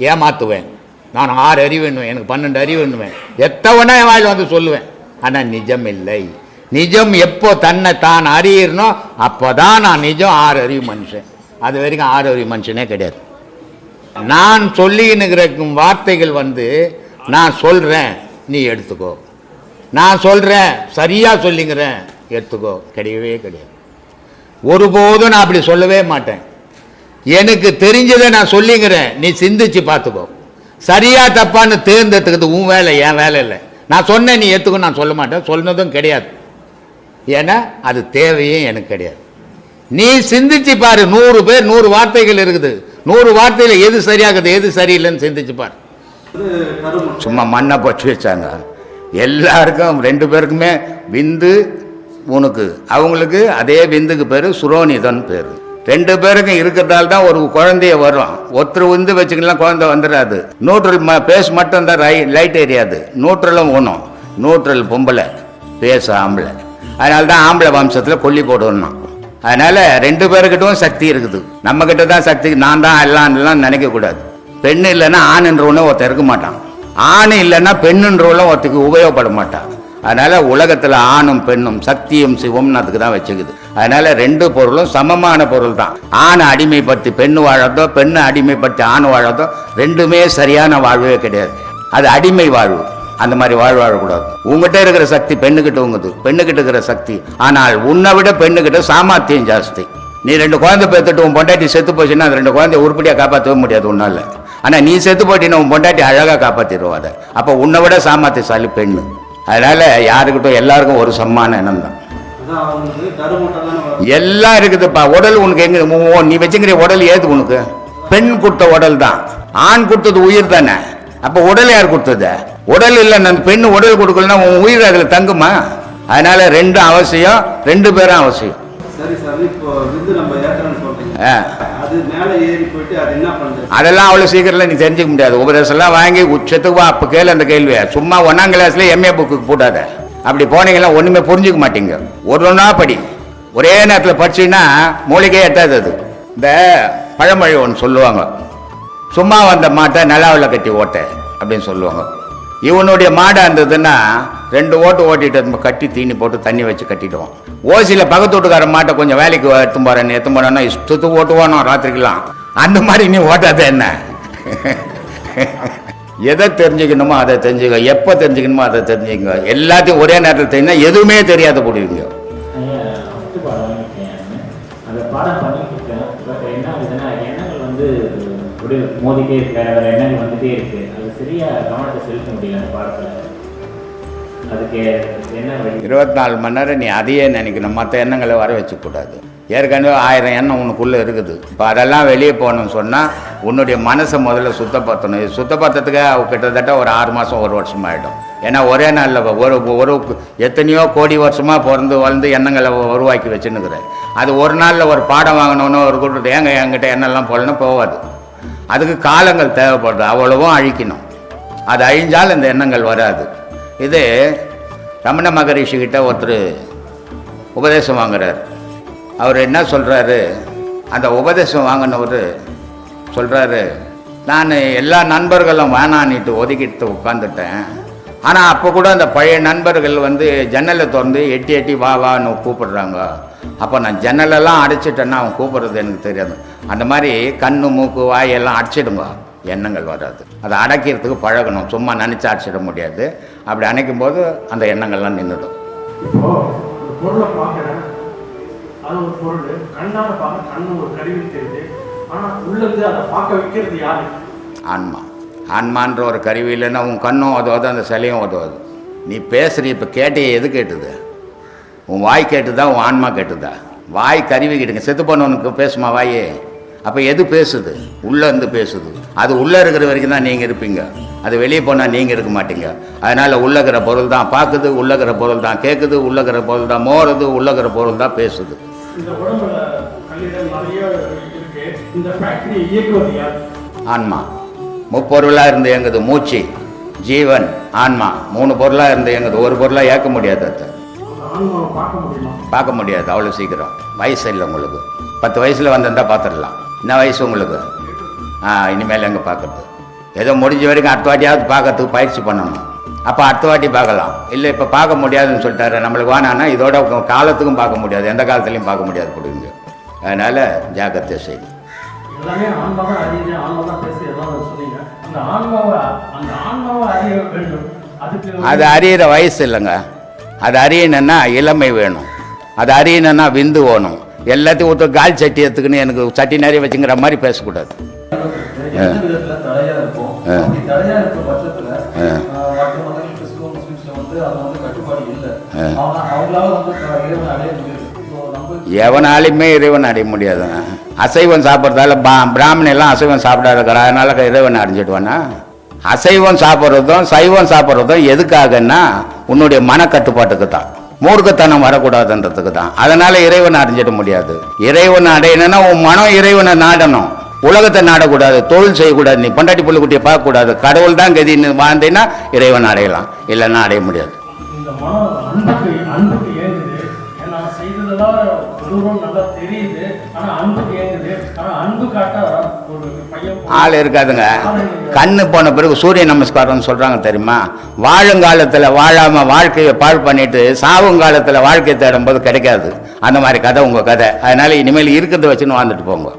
ஏமாத்துவேன். நான் 6 அறிவுன்னுவேன், எனக்கு 12 அறிவுன்னுவேன், எத்தவனா என் வாயில் வந்து சொல்லுவேன். ஆனால் நிஜம் இல்லை. நிஜம் எப்போ தன்னை தான் அறியணும் அப்போதான் நான் நிஜம் 6 அறிவு மனுஷன். அது வரைக்கும் 6 அறிவு மனுஷனே கிடையாது. நான் சொல்லினுக்கிற வார்த்தைகள் நான் சொல்கிறேன் நீ எடுத்துக்கோ, நான் சொல்கிறேன் சரியாக சொல்லிங்கிறேன் எடுத்துக்கோ, கிடையவே கிடையாது. ஒருபோதும் நான் அப்படி சொல்லவே மாட்டேன். எனக்கு தெரிஞ்சதை நான் சொல்லிங்கிறேன், நீ சிந்திச்சு பார்த்துக்கோ. சரியா தப்பான்னு தேர்ந்தெடுத்துக்கிறது உன் வேலை, என் வேலை இல்லை. நான் சொன்னேன் நீ எடுத்துக்கோ நான் சொல்ல மாட்டேன், சொன்னதும் கிடையாது. ஏன்னா அது தேவையும் எனக்கு கிடையாது. நீ சிந்திச்சு பாரு. 100 பேர் 100 வார்த்தைகள் இருக்குது. 100 வார்த்தையில் எது சரியாகுது எது சரியில்லைன்னு சிந்திச்சு பாரு. சும்மா மண்ணை பற்றி வச்சாங்க. எல்லாருக்கும் 2 பேருக்குமே விந்து உனக்கு, அவங்களுக்கு அதே விந்துக்கு பேர் சுரோனிதன் பேர். 2 பேருக்கும் இருக்கிறதால தான் ஒரு குழந்தைய வரும். ஒருத்தர் விந்து வச்சுக்கலாம் குழந்தை வந்துடாது. நியூட்ரல் பேஸ் மட்டும் தான் லைட் எரியாது. நியூட்ரலும் ஒன்றும். நியூட்ரல் பொம்பளை, பேஸ் ஆம்பளை. அதனால தான் ஆம்பளை வம்சத்தில் கொல்லி போடணும். அதனால 2 பேருக்கிட்டும் சக்தி இருக்குது. நம்ம கிட்ட தான் சக்தி. நான் தான் எல்லாம் நினைக்கக்கூடாது. பெண் இல்லைன்னா ஆண்ன்றவனே ஒருத்தர் இருக்க மாட்டான். ஆண் இல்லைன்னா பெண்ணுன்றவளும் ஒருத்தருக்கு உபயோகப்பட மாட்டான். அதனால் உலகத்தில் ஆணும் பெண்ணும் சக்தியும் சிவம்னு அதுக்கு தான் வச்சுக்குது. அதனால் ரெண்டு பொருளும் சமமான பொருள் தான். ஆணை அடிமைப்படுத்தி பெண்ணு வாழறதோ, பெண்ணை அடிமைப்படுத்தி ஆண் வாழறதோ ரெண்டுமே சரியான வாழ்வே கிடையாது. அது அடிமை வாழ்வு. அந்த மாதிரி வாழக்கூடாது. உங்ககிட்ட இருக்கிற சக்தி பெண்ணுக்கிட்ட உங்குது, பெண்ணுக்கிட்ட இருக்கிற சக்தி. ஆனால் உன்னை விட பெண்ணுக்கிட்ட சாமர்த்தியம் ஜாஸ்தி. நீ 2 குழந்தை பெற்றுட்டு உன் பொண்டாட்டி செத்து போச்சுன்னா அந்த 2 குழந்தைய உருப்படியாக காப்பாற்றவே முடியாது உன்னால. ஆனால் நீ செத்து போட்டின்னா உன் பொண்டாட்டி அழகாக காப்பாற்றிடுவோம் அதை. அப்போ உன்னை விட சாமர்த்தியசாலி பெண்ணு. அதனால யாருக்கிட்டும் எல்லாருக்கும் ஒரு சமமான எண்ணம் தான். எல்லாம் இருக்குதுப்பா. உடல் உனக்கு எங்க நீ வச்சுக்கிற உடல் ஏது உனக்கு? பெண் கொடுத்த உடல் தான். ஆண் கொடுத்தது உயிர் தானே. அப்போ உடல் யார் கொடுத்தது? உடல் இல்லை, அந்த பெண்ணு உடல் கொடுக்கலன்னா உன் உயிர் அதில் தங்குமா? அதனால ரெண்டும் அவசியம், 2 பேரும் அவசியம். சரி சார், இப்போ நம்ம ஏற்றம்னு சொல்றீங்க, அது மேலே ஏறி போயிட்டு அது என்ன பண்ணுறது? அதெல்லாம் அவ்வளோ சீக்கிரத்தில் நீ தெரிஞ்சுக்க முடியாது. உபதேசம்லாம் வாங்கி உச்சத்துக்கு வா. அப்போ கேளு அந்த கேள்வியை. சும்மா 1ஆம் கிளாஸ்ல MA புக்கு போட்டாத. அப்படி போனீங்கன்னா ஒன்றுமே புரிஞ்சுக்க மாட்டீங்க. ஒன்றா படி. ஒரே நேரத்தில் படிச்சீங்கன்னா மூளைக்கே எட்டாது. அது இந்த பழமொழி ஒன்று சொல்லுவாங்க, சும்மா வந்த மாட்டை நிலாவில் கட்டி ஓட்ட அப்படின்னு சொல்லுவாங்க. இவனுடைய மாடை இருந்ததுன்னா 2 ஓட்டு ஓட்டிட்டு கட்டி தீனி போட்டு தண்ணி வச்சு கட்டிடுவான். ஓசியில் பக்கத்து வீட்டுக்கார மாட்டை கொஞ்சம் வேலைக்கு எடுத்து போறேன்னா இஷ்டத்துக்கு ஓட்டுவானோ ராத்திரிக்கெல்லாம். அந்த மாதிரி நீ ஓட்டாத என்ன? எதை தெரிஞ்சுக்கணுமோ அதை தெரிஞ்சுக்க, எப்போ தெரிஞ்சுக்கணுமோ அதை தெரிஞ்சுக்கங்க. எல்லாத்தையும் ஒரே நேரத்தில் தெரிஞ்சுன்னா எதுவுமே தெரியாத போடுவீங்க. மோதிட்டே இருக்கு, வேற எண்ணங்கள் வந்துட்டே இருக்கு. அது சரியா கவனத்தை செலுத்த முடியல அந்த பாடத்தில். அதுக்கு என்ன 24 மணி நேரம் நீ அதையே நினைக்கணும், மற்ற எண்ணங்களை வர வச்சுக்கூடாது. ஏற்கனவே 1000 எண்ணம் உனக்குள்ளே இருக்குது. இப்போ அதெல்லாம் வெளியே போகணும்னு சொன்னால் உன்னுடைய மனசை முதல்ல சுத்தப்படுத்தணும். இது சுத்தப்படுத்துறதுக்கு கிட்டத்தட்ட ஒரு 6 மாதம் 1 வருஷம் ஆகிடும். ஏன்னா ஒரே நாளில் ஒரு எத்தனையோ கோடி வருஷமாக பிறந்து வளர்ந்து எண்ணங்களை உருவாக்கி வச்சுன்னுக்கிறேன். அது ஒரு நாளில் ஒரு பாடம் வாங்கணுன்னு ஒரு கூட்டு என்கிட்ட எண்ணெல்லாம் போடணும் போகாது. அதுக்கு காலங்கள் தேவைப்படுது. அவ்வளவும் அழிக்கணும். அது அழிஞ்சால் இந்த எண்ணங்கள் வராது. இது ரமண மகரிஷிக்கிட்ட ஒருத்தர் உபதேசம் வாங்குறார். அவர் என்ன சொல்கிறாரு, அந்த உபதேசம் வாங்கினவர் சொல்கிறாரு, நான் எல்லா நண்பர்களும் வேணான்னிட்டு ஒதுக்கிட்டு உட்காந்துட்டேன். ஆனால் அப்போ கூட அந்த பழைய நண்பர்கள் ஜன்னலை திறந்து எட்டி எட்டி வா வான்னு கூப்பிடுறாங்க. அப்போ நான் ஜன்னலெல்லாம் அடைச்சிட்டேன்னா அவன் கூப்பிட்றது எனக்கு தெரியாது. அந்த மாதிரி கண்ணு மூக்கு வாயெல்லாம் அடைச்சிடுங்க, எண்ணங்கள் வராது. அதை அடைக்கிறதுக்கு பழகணும். சும்மா நினச்சி அடைச்சிட முடியாது. அப்படி அணைக்கும் போது அந்த எண்ணங்கள்லாம் நின்றுடும். இப்போ ஒரு பொருளை பார்க்குறேன், அது ஒரு பொருள் கண்ணால் பார்க்க கண்ணு ஒரு கருவி தெரியுது. ஆனால் உள்ளது அதை பார்க்க வைக்கிறது யாரு? ஆன்மா. ஆன்மான்ற ஒரு கருவி இல்லைன்னா உன் கண்ணும் உதவாது, அந்த சிலையும் உதவாது. நீ பேசுகிற இப்போ கேட்டையே எது கேட்டுது? உன் வாய் கேட்டுதா, உன் ஆன்மா கேட்டுதா? வாய் கருவி கேட்டுங்க. செத்து போனவனுக்கு பேசுமா வாயே? அப்போ எது பேசுது? உள்ளே இருந்து பேசுது. அது உள்ளே இருக்கிற வரைக்கும் தான் நீங்கள் இருப்பீங்க. அது வெளியே போனால் நீங்கள் இருக்க மாட்டீங்க. அதனால் உள்ளக்கிற பொருள் தான் பார்க்குது, உள்ளக்கிற பொருள் தான் கேட்குது, உள்ளக்கிற பொருள் தான் மோறுது, உள்ளக்கிற பொருள் தான் பேசுது. இந்த உடம்புல கல்லீரல் நிறைய இருக்கு. இந்த ஃபேக்டரியை இயக்குவது யார்? ஆன்மா. முப்பொருளாக இருந்து இயங்குது. மூச்சு, ஜீவன், ஆன்மா 3 பொருளாக இருந்து இயங்குது. ஒரு பொருளாக ஏற்க முடியாது. அதை பார்க்க முடியாது அவ்வளோ சீக்கிரம். வயசு இல்லை உங்களுக்கு. 10 வயசில் வந்திருந்தால் பார்த்துடலாம். என்ன வயசு உங்களுக்கு? இனிமேல் எங்கே பார்க்குறது? ஏதோ முடிஞ்ச வரைக்கும் அடுத்த வாட்டியாவது பார்க்கறதுக்கு பயிற்சி பண்ணணும். அப்போ அடுத்த வாட்டி பார்க்கலாம். இல்லை இப்போ பார்க்க முடியாதுன்னு சொல்லிட்டாரு, நம்மளுக்கு வேணான்னா இதோட காலத்துக்கும் பார்க்க முடியாது, எந்த காலத்துலையும் பார்க்க முடியாது கொடுங்க. அதனால் ஜாக்கிரதை செய்யுங்க. எல்லாமே ஆன்மாவை அறியுது, ஆன்மாவை பேசி எல்லாம் சொன்னீங்க. அந்த ஆன்மாவை அறிய வேண்டும். அது அறியிற வயசு இல்லைங்க. அது அறியணுன்னா இளமை வேணும். அது அறியணுன்னா விந்து வேணும். எல்லாத்தையும் ஒருத்தர் கால் சட்டி எடுத்துக்குன்னு எனக்கு சட்டி நிறைய வச்சுங்கிற மாதிரி பேசக்கூடாது. எவனாலுமே இறைவன் அடைய முடியாதுங்க. அசைவம் சாப்பிட்றதால பிராமணன் எல்லாம் அசைவம் சாப்பிடாதுக்கிற, அதனால இறைவன் அடைஞ்சிடுவானா? அசைவம் சாப்பிட்றதும் சைவம் சாப்பிட்றதும் எதுக்காகன்னா உன்னுடைய மனக்கட்டுப்பாட்டுக்கு தான். மூர்க்கத்தனம் வரக்கூடாதுன்றதுக்கு தான். அதனால இறைவனை அடைஞ்சிட முடியாது. இறைவனை அடையணும்னா உன் மனம் இறைவனை நாடணும். உலகத்தை நாடக்கூடாது, தொழில் செய்யக்கூடாது, நீ பொண்டாட்டி புள்ளிக்குட்டியை பார்க்கக்கூடாது. கடவுள் தான் கதின்னு வாழ்ந்தீங்கன்னா இறைவன் அடையலாம், இல்லைன்னா அடைய முடியாது. இந்த மனம் அன்புக்கு ஏங்குது. ஏன்னா செய்ததெல்லாம் தூரம் நல்லா தெரியுது, ஆனா அன்பு கேக்குது. ஆனா அன்பு காட்ட ஒரு பையன் ஆள் இருக்காதுங்க. கண்ணு போன பிறகு சூரிய நமஸ்காரம்னு சொல்றாங்க தெரியுமா? வாழுங்காலத்தில் வாழாம வாழ்க்கையை பாழ் பண்ணிட்டு சாவுங்காலத்தில் வாழ்க்கை தேடும் போது கிடைக்காது. அந்த மாதிரி கதை உங்க கதை. அதனால இனிமேல் இருக்கிறத வச்சுன்னு வாழ்ந்துட்டு போங்க.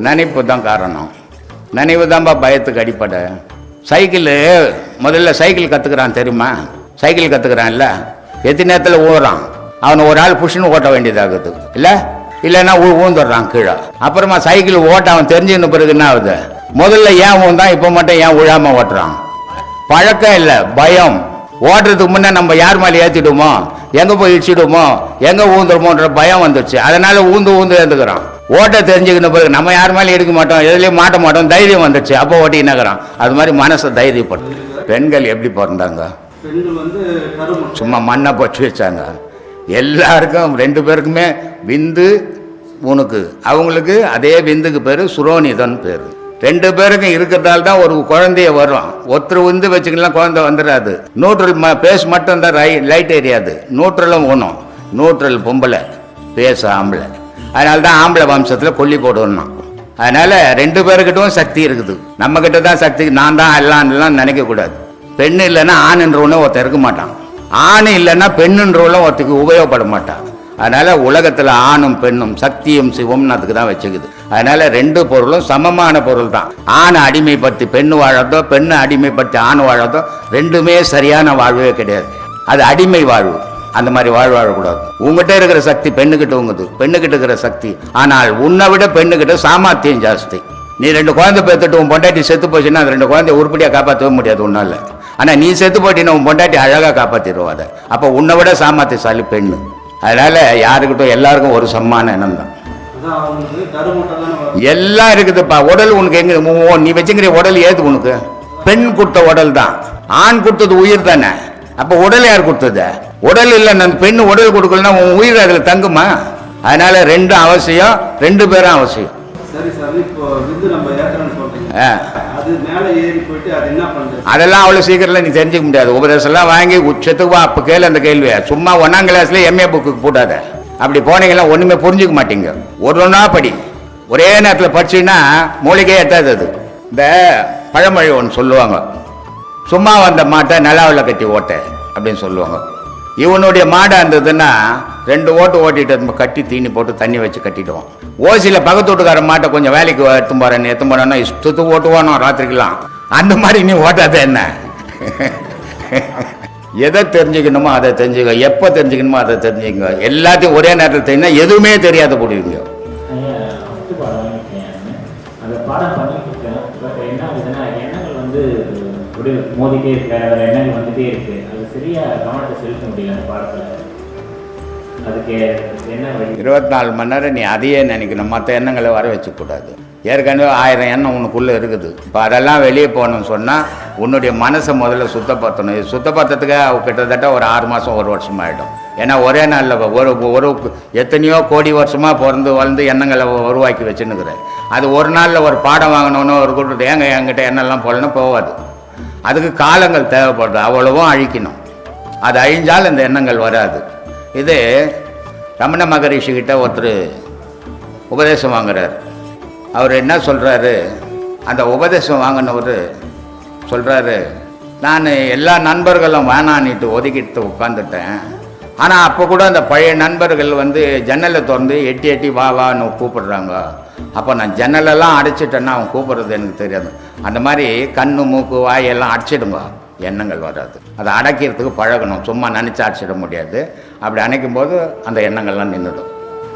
நினைப்பு தான் காரணம். நினைவு தான்ப்பா பயத்துக்கு அடிப்படை. சைக்கிள் முதல்ல சைக்கிள் கற்றுக்கிறான் தெரியுமா? சைக்கிள் கற்றுக்கிறான்ல, எத்தனை நேரத்தில் ஓடுறான். அவனை ஒரு ஆள் புஷ்னு ஓட்ட வேண்டியதாகுது இல்லைன்னா ஊந்துடுறான் கீழே. அப்புறமா சைக்கிள் ஓட்ட அவன் தெரிஞ்சுக்கின பிறகு என்ன ஆகுது? முதல்ல ஏன் ஊந்தான், இப்போ மட்டும் ஏன் விழாம ஓட்டுறான்? பழக்கம் இல்லை, பயம். ஓட்டுறதுக்கு முன்னே நம்ம யார் மேலே ஏற்றிடுமோ, எங்கே போய் இடிச்சிடுமோ, எங்கே ஊந்துடுமோன்ற பயம் வந்துடுச்சு. அதனால ஊந்து ஏந்துக்கிறான். ஓட்ட தெரிஞ்சுக்கின பிறகு நம்ம யார் மேலே எடுக்க மாட்டோம், எதுலேயும் மாட்ட மாட்டோம், தைரியம் வந்துடுச்சு. அப்போ ஓட்டினாக்கிறான். அது மாதிரி மனசை தைரியப்படும். பெண்கள் எப்படி பிறந்தாங்க? பெண்கள் வந்து சும்மா மண்ணை பொச்சு வச்சாங்க. எல்லாருக்கும் 2 பேருக்குமே விந்து உனக்கு, அவங்களுக்கு அதே விந்துக்கு பேர் சுரோனிதன் பேர். 2 பேருக்கும் இருக்கிறதால தான் ஒரு குழந்தைய வரும். ஒருத்தர் விந்து வச்சுக்கலாம் குழந்தை வந்துடாது. நியூட்ரல் பேஸ் மட்டும் தான் லைட் எரியாது. நியூட்ரலும் ஒன்றும். நியூட்ரல் பொம்பளை, பேஸ் ஆம்பளை. அதனால தான் ஆம்பளை வம்சத்தில் கொல்லி போடணும். அதனால 2 பேருக்கிட்டும் சக்தி இருக்குது. நம்ம கிட்ட தான் சக்தி. நான் தான் எல்லாம் நினைக்கக்கூடாது. பெண் இல்லைன்னா ஆணுன்றவனே ஒருத்தர் இருக்க மாட்டான். ஆண் இல்லைன்னா பெண்ணுன்றவளும் ஒருத்தருக்கு உபயோகப்பட மாட்டான். அதனால உலகத்தில் ஆணும் பெண்ணும் சக்தியும் சிவம்னு அதுக்கு தான் வச்சுக்குது. அதனால 2 பொருளும் சமமான பொருள் தான். ஆணை அடிமைப்படுத்தி பெண்ணு வாழறதோ, பெண்ணை அடிமைப்படுத்தி ஆண் வாழறதோ 2மே சரியான வாழ்வே கிடையாது. அது அடிமை வாழ்வு. அந்த மாதிரி வாழக்கூடாது. உங்ககிட்ட இருக்கிற சக்தி பெண்ணுக்கிட்ட உங்குது, பெண்ணுக்கிட்ட இருக்கிற சக்தி. ஆனால் உன்னை விட பெண்ணுக்கிட்ட சாமர்த்தியம் ஜாஸ்தி. நீ 2 குழந்தை பெற்றுட்டு உன் பொண்டாட்டி செத்து போச்சுன்னா அந்த 2 குழந்தைய உருப்படியாக காப்பாற்றவே முடியாது உன்னால. ஆனால் நீ செத்து போட்டின்னா உன் பொண்டாட்டி அழகாக காப்பாற்றிடுவாத. அப்போ உன்னை விட சாமர்த்தியசாலி பெண்ணு. அதனால யாருக்கிட்டும் எல்லாருக்கும் ஒரு சமமான எண்ணம் தான். எல்லாம் இருக்குதுப்பா. உடல் உனக்கு எங்க நீ வச்சுக்கிற உடல் ஏது உனக்கு? பெண் கொடுத்த உடல் தான். ஆண் கொடுத்தது உயிர் தானே. அப்போ உடல் யார் கொடுத்தது? உடல் இல்லை, அந்த பெண்ணு உடல் கொடுக்கலன்னா உன் உயிர் அதில் தங்குமா? அதனால 2 அவசியம், 2 பேரும் அவசியம். சரி சார், இப்போ விந்து நம்ம ஏத்துறோம்னு சொல்றீங்க, அது மேலே ஏறி போயிட்டு அது என்ன பண்ணுது? அதெல்லாம் அவ்வளோ சீக்கிரத்தில் நீ தெரிஞ்சுக்க முடியாது. உபதேசம்லாம் வாங்கி உச்சத்துக்கு வா. அப்போ கேளு அந்த கேள்வியை. சும்மா 1ஆம் கிளாஸ்ல MA புக்கு போட்டாத. அப்படி போனீங்கன்னா ஒன்றுமே புரிஞ்சுக்க மாட்டீங்க. ஒன்றா படி. ஒரே நேரத்தில் படிச்சுன்னா மூளைக்கே எட்டாது. அது இந்த பழமொழி ஒன்று சொல்லுவாங்க, சும்மா வந்த மாட்டை நிலாவில் கட்டி ஓட்ட அப்படின்னு சொல்லுவாங்க. இவனுடைய மாடை இருந்ததுன்னா 2 ஓட்டு ஓட்டிட்டு கட்டி தீனி போட்டு தண்ணி வச்சு கட்டிடுவான். ஓசியில் பக்கத்து வீட்டுக்கார மாட்டை கொஞ்சம் வேலைக்கு எடுத்து போறேன்னா இஷ்டத்துக்கு ஓட்டுவானோ ராத்திரிக்கெல்லாம். அந்த மாதிரி நீ ஓட்டாத என்ன? எதை தெரிஞ்சுக்கணுமோ அதை தெரிஞ்சுக்க, எப்போ தெரிஞ்சுக்கணுமோ அதை தெரிஞ்சுக்கங்க. எல்லாத்தையும் ஒரே நேரத்தில் தெரிஞ்சுன்னா எதுவுமே தெரியாத போடுவீங்க. மோதிட்டே இருக்கு, வேற எண்ணங்கள் வந்துட்டே இருக்கு. அது சரியா கவனத்தை செலுத்த முடியல அந்த பாடத்துல. அதுக்கு என்ன வழி? 24 மணி நேரம் நீ அதையே நினைக்கணும், மற்ற எண்ணங்களை வர வச்சுக்கூடாது. ஏற்கனவே 1000 எண்ணம் உனக்குள்ளே இருக்குது. இப்போ அதெல்லாம் வெளியே போகணும்னு சொன்னால் உன்னுடைய மனசை முதல்ல சுத்தப்படுத்தணும். இது சுத்தப்படுத்துறதுக்கு கிட்டத்தட்ட ஒரு 6 மாதம் 1 வருஷம் ஆகிடும். ஏன்னா ஒரே நாளில் ஒரு எத்தனையோ கோடி வருஷமாக பிறந்து வளர்ந்து எண்ணங்களை உருவாக்கி வச்சுன்னுக்கிறேன். அது ஒரு நாளில் ஒரு பாடம் வாங்கணுன்னு ஒரு கூட்டு என்கிட்ட எண்ணெல்லாம் போடணும் போகாது. அதுக்கு காலங்கள் தேவைப்படுது. அவ்வளவும் அழிக்கணும். அது அழிஞ்சால் இந்த எண்ணங்கள் வராது. இது ரமண மகரிஷிக்கிட்ட ஒருத்தர் உபதேசம் வாங்குறார். அவர் என்ன சொல்கிறாரு, அந்த உபதேசம் வாங்கினவர் சொல்கிறாரு, நான் எல்லா நண்பர்களும் வேணான்னுட்டு ஒதுக்கிட்டு உட்காந்துட்டேன். ஆனால் அப்போ கூட அந்த பழைய நண்பர்கள் ஜன்னலை திறந்து எட்டி வான்னு கூப்பிடுறாங்க. அப்போ நான் ஜன்னலெல்லாம் அடைச்சிட்டேன்னா அவன் கூப்பிட்றது எனக்கு தெரியாது. அந்த மாதிரி கண்ணு மூக்கு வாயெல்லாம் அடைச்சிடுங்க, எண்ணங்கள் வராது. அதை அடைக்கிறதுக்கு பழகணும். சும்மா நினச்சி அடைச்சிட முடியாது. அப்படி அணைக்கும் போது அந்த எண்ணங்கள்லாம் நின்றுடும்.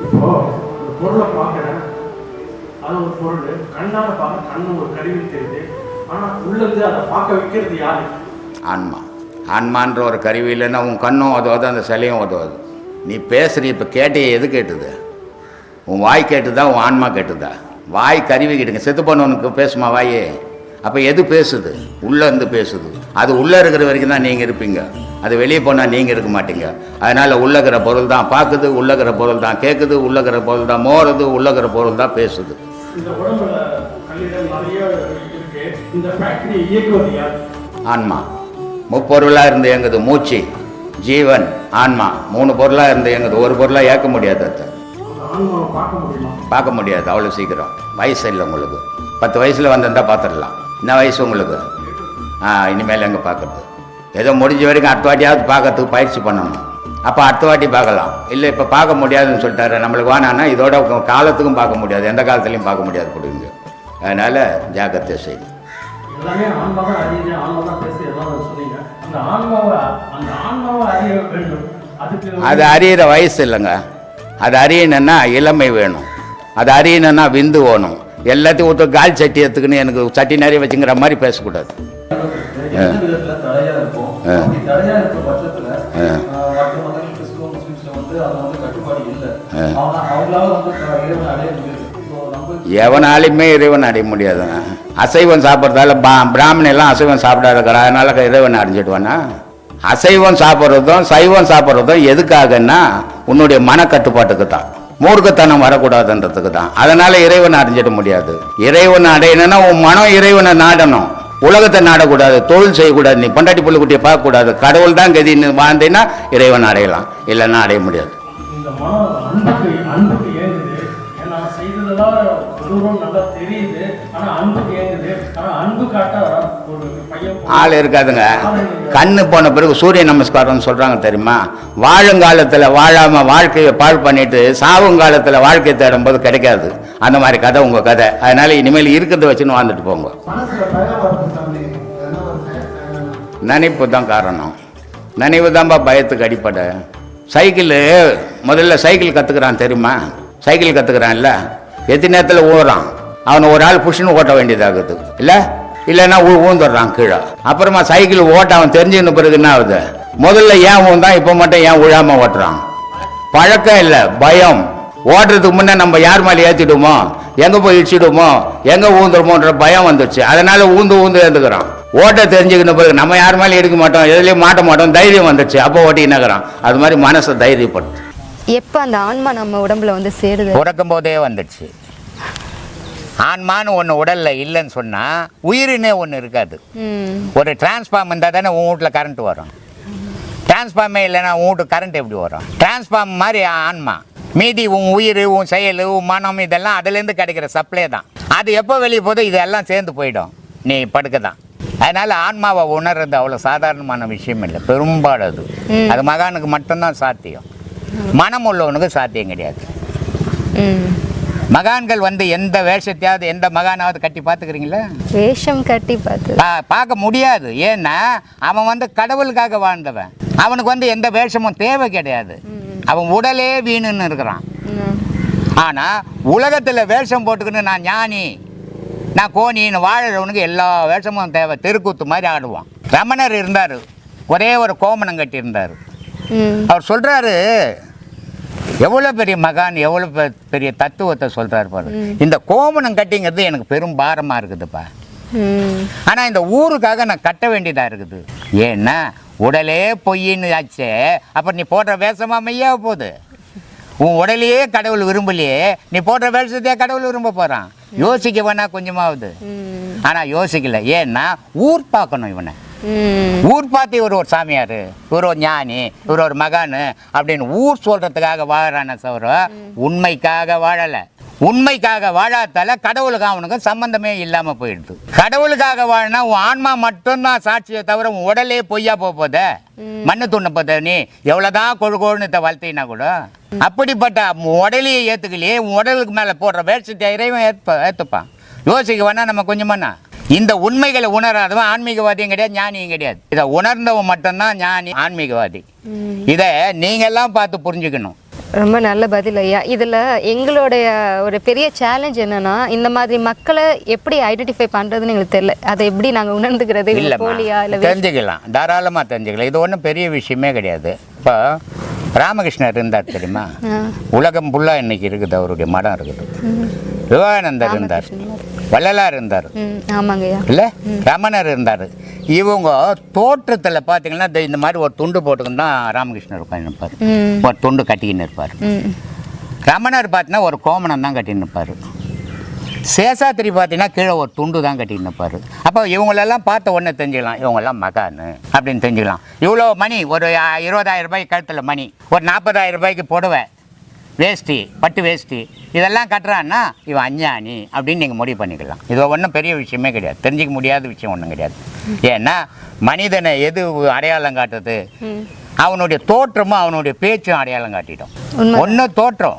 இப்போ ஒரு பொருளை பார்க்குறேன், அது ஒரு பொருள். கண்ணால் பார்க்க கண்ணு ஒரு கருவி தெரியுது. ஆனால் உள்ளது அதை பார்க்க வைக்கிறது யாரு? ஆன்மா. ஆன்மான்ற ஒரு கருவி இல்லைன்னா உன் கண்ணும் உதவாது, அந்த சிலையும் உதவாது. நீ பேசுகிற இப்போ கேட்டையே எது கேட்டுது? உன் வாய் கேட்டுதா, உன் ஆன்மா கேட்டுதா? வாய் கருவி கேட்டுங்க. செத்து போனவனுக்கு பேசுமா வாயே? அப்போ எது பேசுது? உள்ளேருந்து பேசுது. அது உள்ளே இருக்கிற வரைக்கும் தான் நீங்கள் இருப்பீங்க. அது வெளியே போனால் நீங்கள் இருக்க மாட்டீங்க. அதனால் உள்ளகிற பொருள் தான் பார்க்குது, உள்ளகிற பொருள் தான் கேட்குது, உள்ளகிற பொருள் தான் மோறுது, உள்ளகிற பொருள் தான் பேசுது. இந்த உடம்புல கல்லீரல் நிறைய இருக்கு. இந்த ஃபேக்டரியை இயக்குவது யார்? ஆன்மா. முப்பொருளாக இருந்து இயங்குது. மூச்சு, ஜீவன், ஆன்மா 3 பொருளாக இருந்து எங்குது, ஒரு பொருளாக ஏற்க முடியாது. அது அந்த ஆன்மாவை பார்க்க முடியுமா? பார்க்க முடியாது அவ்வளோ சீக்கிரம். வயசு இல்லை உங்களுக்கு. 10 வயசில் வந்திருந்தால் பார்த்துடலாம். என்ன வயசு உங்களுக்கு? இனிமேல் எங்கே பார்க்குறது? ஏதோ முடிஞ்ச வரைக்கும் அடுத்த வாட்டியாவது பார்க்கறதுக்கு பயிற்சி பண்ணணும். அப்போ அடுத்த வாட்டி பார்க்கலாம். இல்லை இப்போ பார்க்க முடியாதுன்னு சொல்லிட்டாரு, நம்மளுக்கு வேணான்னா இதோட காலத்துக்கும் பார்க்க முடியாது, எந்த காலத்துலையும் பார்க்க முடியாது கொடுங்க. அதனால் ஜாக்கிரதை செய்யுங்க. எல்லாமே ஆன்மா தான் அறியுது, ஆன்மா தான் பேசி எல்லாம் சொன்னீங்க. அந்த ஆன்மாவை அறிய வேண்டும். அது அறியிற வயசு இல்லைங்க. அது அறியணுன்னா இளமை வேணும். அது அறியணுன்னா விந்து வேணும். எல்லாத்தையும் ஒருத்தர் கால் சட்டி எடுத்துக்குன்னு எனக்கு சட்டி நிறைய வச்சுங்கிற மாதிரி பேசக்கூடாது. எவனாலுமே இறைவன் அடைய முடியாதுங்க. அசைவம் சாப்பிட்றதால பிராமணன் எல்லாம் அசைவம் சாப்பிடாதுக்கிறா, அதனால இறைவன் அடைஞ்சிடுவானா? அசைவம் சாப்பிட்றதும் சைவம் சாப்பிட்றதும் எதுக்காகன்னா உன்னுடைய மனக்கட்டுப்பாட்டுக்கு தான், மூர்க்கத்தனம் வரக்கூடாதுன்றதுக்கு தான். அதனால இறைவனை அடைஞ்சிட முடியாது. இறைவனை அடையணும்னா உன் மனம் இறைவனை நாடணும், உலகத்தை நாடக்கூடாது, தொழில் செய்யக்கூடாது, நீ பொண்டாட்டி புள்ளுக்குட்டியை பார்க்கக்கூடாது. கடவுள் தான் கதின்னு வாழ்ந்தீங்கன்னா இறைவன் அடையலாம், இல்லைன்னா அடைய முடியாது. இந்த மனம் அன்புக்கு ஏங்குது. ஏன்னா செய்ததெல்லாம் தூரம் நல்லா தெரியுது, ஆனால் அன்புக்கு ஏங்குது. ஆனால் அன்பு காட்ட ஒரு பையன் ஆள் இருக்காதுங்க. கண்ணு போன பிறகு சூரிய நமஸ்காரம்னு சொல்கிறாங்க தெரியுமா? வாழுங்காலத்தில் வாழாமல் வாழ்க்கையை பாழ் பண்ணிட்டு சாவுங்காலத்தில் வாழ்க்கையை தேடும்போது கிடைக்காது. அந்த மாதிரி கதை உங்கள் கதை. அதனால் இனிமேல் இருக்கிறத வச்சுன்னு வாழ்ந்துட்டு போங்க. நினைப்பு தான் காரணம். நினைவு தான்ப்பா பயத்துக்கு அடிப்படை. சைக்கிள் முதல்ல சைக்கிள் கற்றுக்கிறான் தெரியுமா? சைக்கிள் கற்றுக்கிறான்ல, எத்தனை நேரத்தில் ஓடுறான். அவனை ஒரு ஆள் புஷ்னு ஓட்ட வேண்டியதாகுது இல்லைன்னா ஊந்துடுறான் கீழே. அப்புறமா சைக்கிள் ஓட்ட அவன் தெரிஞ்சுக்கின பிறகு என்ன ஆகுது? முதல்ல ஏன் ஊந்தான், இப்போ மட்டும் ஏன் விழாமல் ஓட்டுறான்? பழக்கம் இல்லை, பயம். ஓட்டுறதுக்கு முன்னே நம்ம யார் மேலே ஏற்றிடுமோ, எங்கே போய் இடிச்சிடுமோ, எங்கே ஊந்துடுமோன்ற பயம் வந்துடுச்சு. அதனால ஊந்து எழுந்துக்கிறான். ஓட்ட தெரிஞ்சுக்கின பிறகு நம்ம யார் மேலே எடுக்க மாட்டோம், எதுலேயும் மாட்ட மாட்டோம், தைரியம் வந்துடுச்சு. அப்போ ஓட்டினாக்குறான். அது மாதிரி மனசை தைரியப்படுத்து. எப்போ அந்த ஆன்மா நம்ம உடம்புல வந்து சேருது? பிறக்கும் போதே வந்துடுச்சு. ஆன்மான்னு ஒன்று உடலில் இல்லைன்னு சொன்னால் உயிரினே ஒன்று இருக்காது. ஒரு டிரான்ஸ்ஃபார்ம் இருந்தால் தானே உன் வீட்டில் கரண்ட் வரும். டிரான்ஸ்ஃபார்மே இல்லைன்னா உன் வீட்டுக்கு கரண்ட் எப்படி வரும்? டிரான்ஸ்ஃபார்ம் மாதிரி ஆன்மா. மீதி உன் உயிர், உன் செயல், உன் மனம் இதெல்லாம் அதுலேருந்து கிடைக்கிற சப்ளை தான். அது எப்போ வெளியே போதோ இதெல்லாம் சேர்ந்து போயிடும், நீ படுக்க தான். அதனால் ஆன்மாவை உணர்றது அவ்வளோ சாதாரணமான விஷயம் இல்லை. பெரும்பாலும் அது மகானுக்கு மட்டும்தான் சாத்தியம். மனம் உள்ளவனுக்கு சாத்தியம் கிடையாது. மகான்கள் வந்து எந்த வேஷத்தையாவது எந்த மகானாவது கட்டி பார்த்துக்கிறீங்களா? வேஷம் கட்டி பார்க்க முடியாது. ஏன்னா அவன் வந்து கடவுளுக்காக வாழ்ந்தவன். அவனுக்கு வந்து எந்த வேஷமும் தேவை கிடையாது. அவன் உடலே வீணுன்னு இருக்கிறான். ஆனால் உலகத்தில் வேஷம் போட்டுக்கின்னு நான் ஞானி, நான் கோணின்னு வாழறவனுக்கு எல்லா வேஷமும் தேவை. தெருக்கூத்து மாதிரி ஆடுவான். ரமணர் இருந்தார், ஒரே ஒரு கோமணம் கட்டி இருந்தார். அவர் சொல்கிறாரு, எவ்வளோ பெரிய மகான், எவ்வளோ பெரிய தத்துவத்தை சொல்கிறாரு பாரு. இந்த கோமணம் கட்டிங்கிறது எனக்கு பெரும் பாரமாக இருக்குதுப்பா. ஆனால் இந்த ஊருக்காக நான் கட்ட வேண்டியதாக இருக்குது. ஏன்னா உடலே பொய்ன்னு ஆச்சே, அப்புறம் நீ போடுற வேஷமாக மையாக போகுது. உன் உடலையே கடவுள் விரும்பலையே, நீ போடுற வேஷத்தையே கடவுள் விரும்ப போகிறான். யோசிக்க வேணா கொஞ்சமாவது. ஆனால் யோசிக்கல. ஏன்னா ஊர் பார்க்கணும் இவனை. ஊர் பார்த்து இவர் ஒரு சாமியார், இவர் ஒரு ஞானி, இவர் ஒரு மகானு அப்படின்னு ஊர் சொல்கிறதுக்காக வாழறான சவர உண்மைக்காக வாழலை. உண்மைக்காக வாழாதால கடவுளுக்கு அவனுக்கு சம்பந்தமே இல்லாமல் போயிடுது. கடவுளுக்காக வாழினா உன் ஆன்மா மட்டும்தான் சாட்சியை தவிர உன் உடலே பொய்யா போத, மண்ணு துண்ண போத. நீ எவ்வளோதான் கொழுன்னு வளர்த்தினா கூட அப்படிப்பட்ட உடலையே ஏற்றுக்கலையே, உன் உடலுக்கு மேலே போடுற வேட்சத்தை இறைவன் ஏற்றுப்பான். யோசிக்க வேணா நம்ம கொஞ்சமாண்ணா. இந்த உண்மைகளை உணராதவன் ஆன்மீகவாதியும் கிடையாது, ஞானியும் கிடையாது. இதை உணர்ந்தவன் மட்டும்தான் ஞானி, ஆன்மீகவாதி. இதை நீங்கெல்லாம் பார்த்து புரிஞ்சுக்கணும். ரொம்ப நல்ல பதில் ஐயா. இதில் எங்களுடைய ஒரு பெரிய சேலஞ்ச் என்னன்னா, இந்த மாதிரி மக்களை எப்படி ஐடென்டிஃபை பண்ணுறதுன்னு எங்களுக்கு தெரியல. அதை எப்படி நாங்கள் உணர்ந்துக்கிறது? இல்லை போலியா இல்லை தெரிஞ்சுக்கலாம், தாராளமாக தெரிஞ்சுக்கலாம். இது ஒன்றும் பெரிய விஷயமே கிடையாது. இப்போ ராமகிருஷ்ணர் இருந்தார் தெரியுமா? உலகம் ஃபுல்லாக இன்னைக்கு இருக்குது, அவருடைய மடம் இருக்குது. விவேகானந்தர் இருந்தார், வள்ளலார் இருந்தார், இல்லை ரமணர் இருந்தார். இவங்க தோற்றத்தில் பார்த்தீங்கன்னா இந்த மாதிரி ஒரு துண்டு போட்டுக்கின்னு தான் ராமகிருஷ்ணர் உட்காந்து நிற்பார், ஒரு துண்டு கட்டிக்கின்னு இருப்பார். ரமணர் பார்த்தீங்கன்னா ஒரு கோமணம் தான் கட்டின்னு இருப்பார். சேஷாத்திரி பார்த்தீங்கன்னா கீழே ஒரு துண்டு தான் கட்டின்னு நிற்பார். அப்போ இவங்களெல்லாம் பார்த்த உடனே தெரிஞ்சுக்கலாம் இவங்கெல்லாம் மகான்னு அப்படின்னு தெரிஞ்சுக்கலாம். இவ்வளோ மணி ஒரு 20,000 ரூபாய்க்கு கழுத்தில் மணி, ஒரு 40,000 ரூபாய்க்கு புடவை, வேஷ்டி, பட்டு வேஷ்டி இதெல்லாம் கட்டுறான்னா இவன் அஞ்ஞானி அப்படின்னு நீங்கள் முடிவு பண்ணிக்கலாம். இது ஒன்றும் பெரிய விஷயமே கிடையாது, தெரிஞ்சிக்க முடியாத விஷயம் ஒன்றும் கிடையாது. ஏன்னா மனிதனை எது அடையாளம் காட்டுறது? அவனுடைய தோற்றமும் அவனுடைய பேச்சும் அடையாளம் காட்டிடும். ஒன்று தோற்றம்,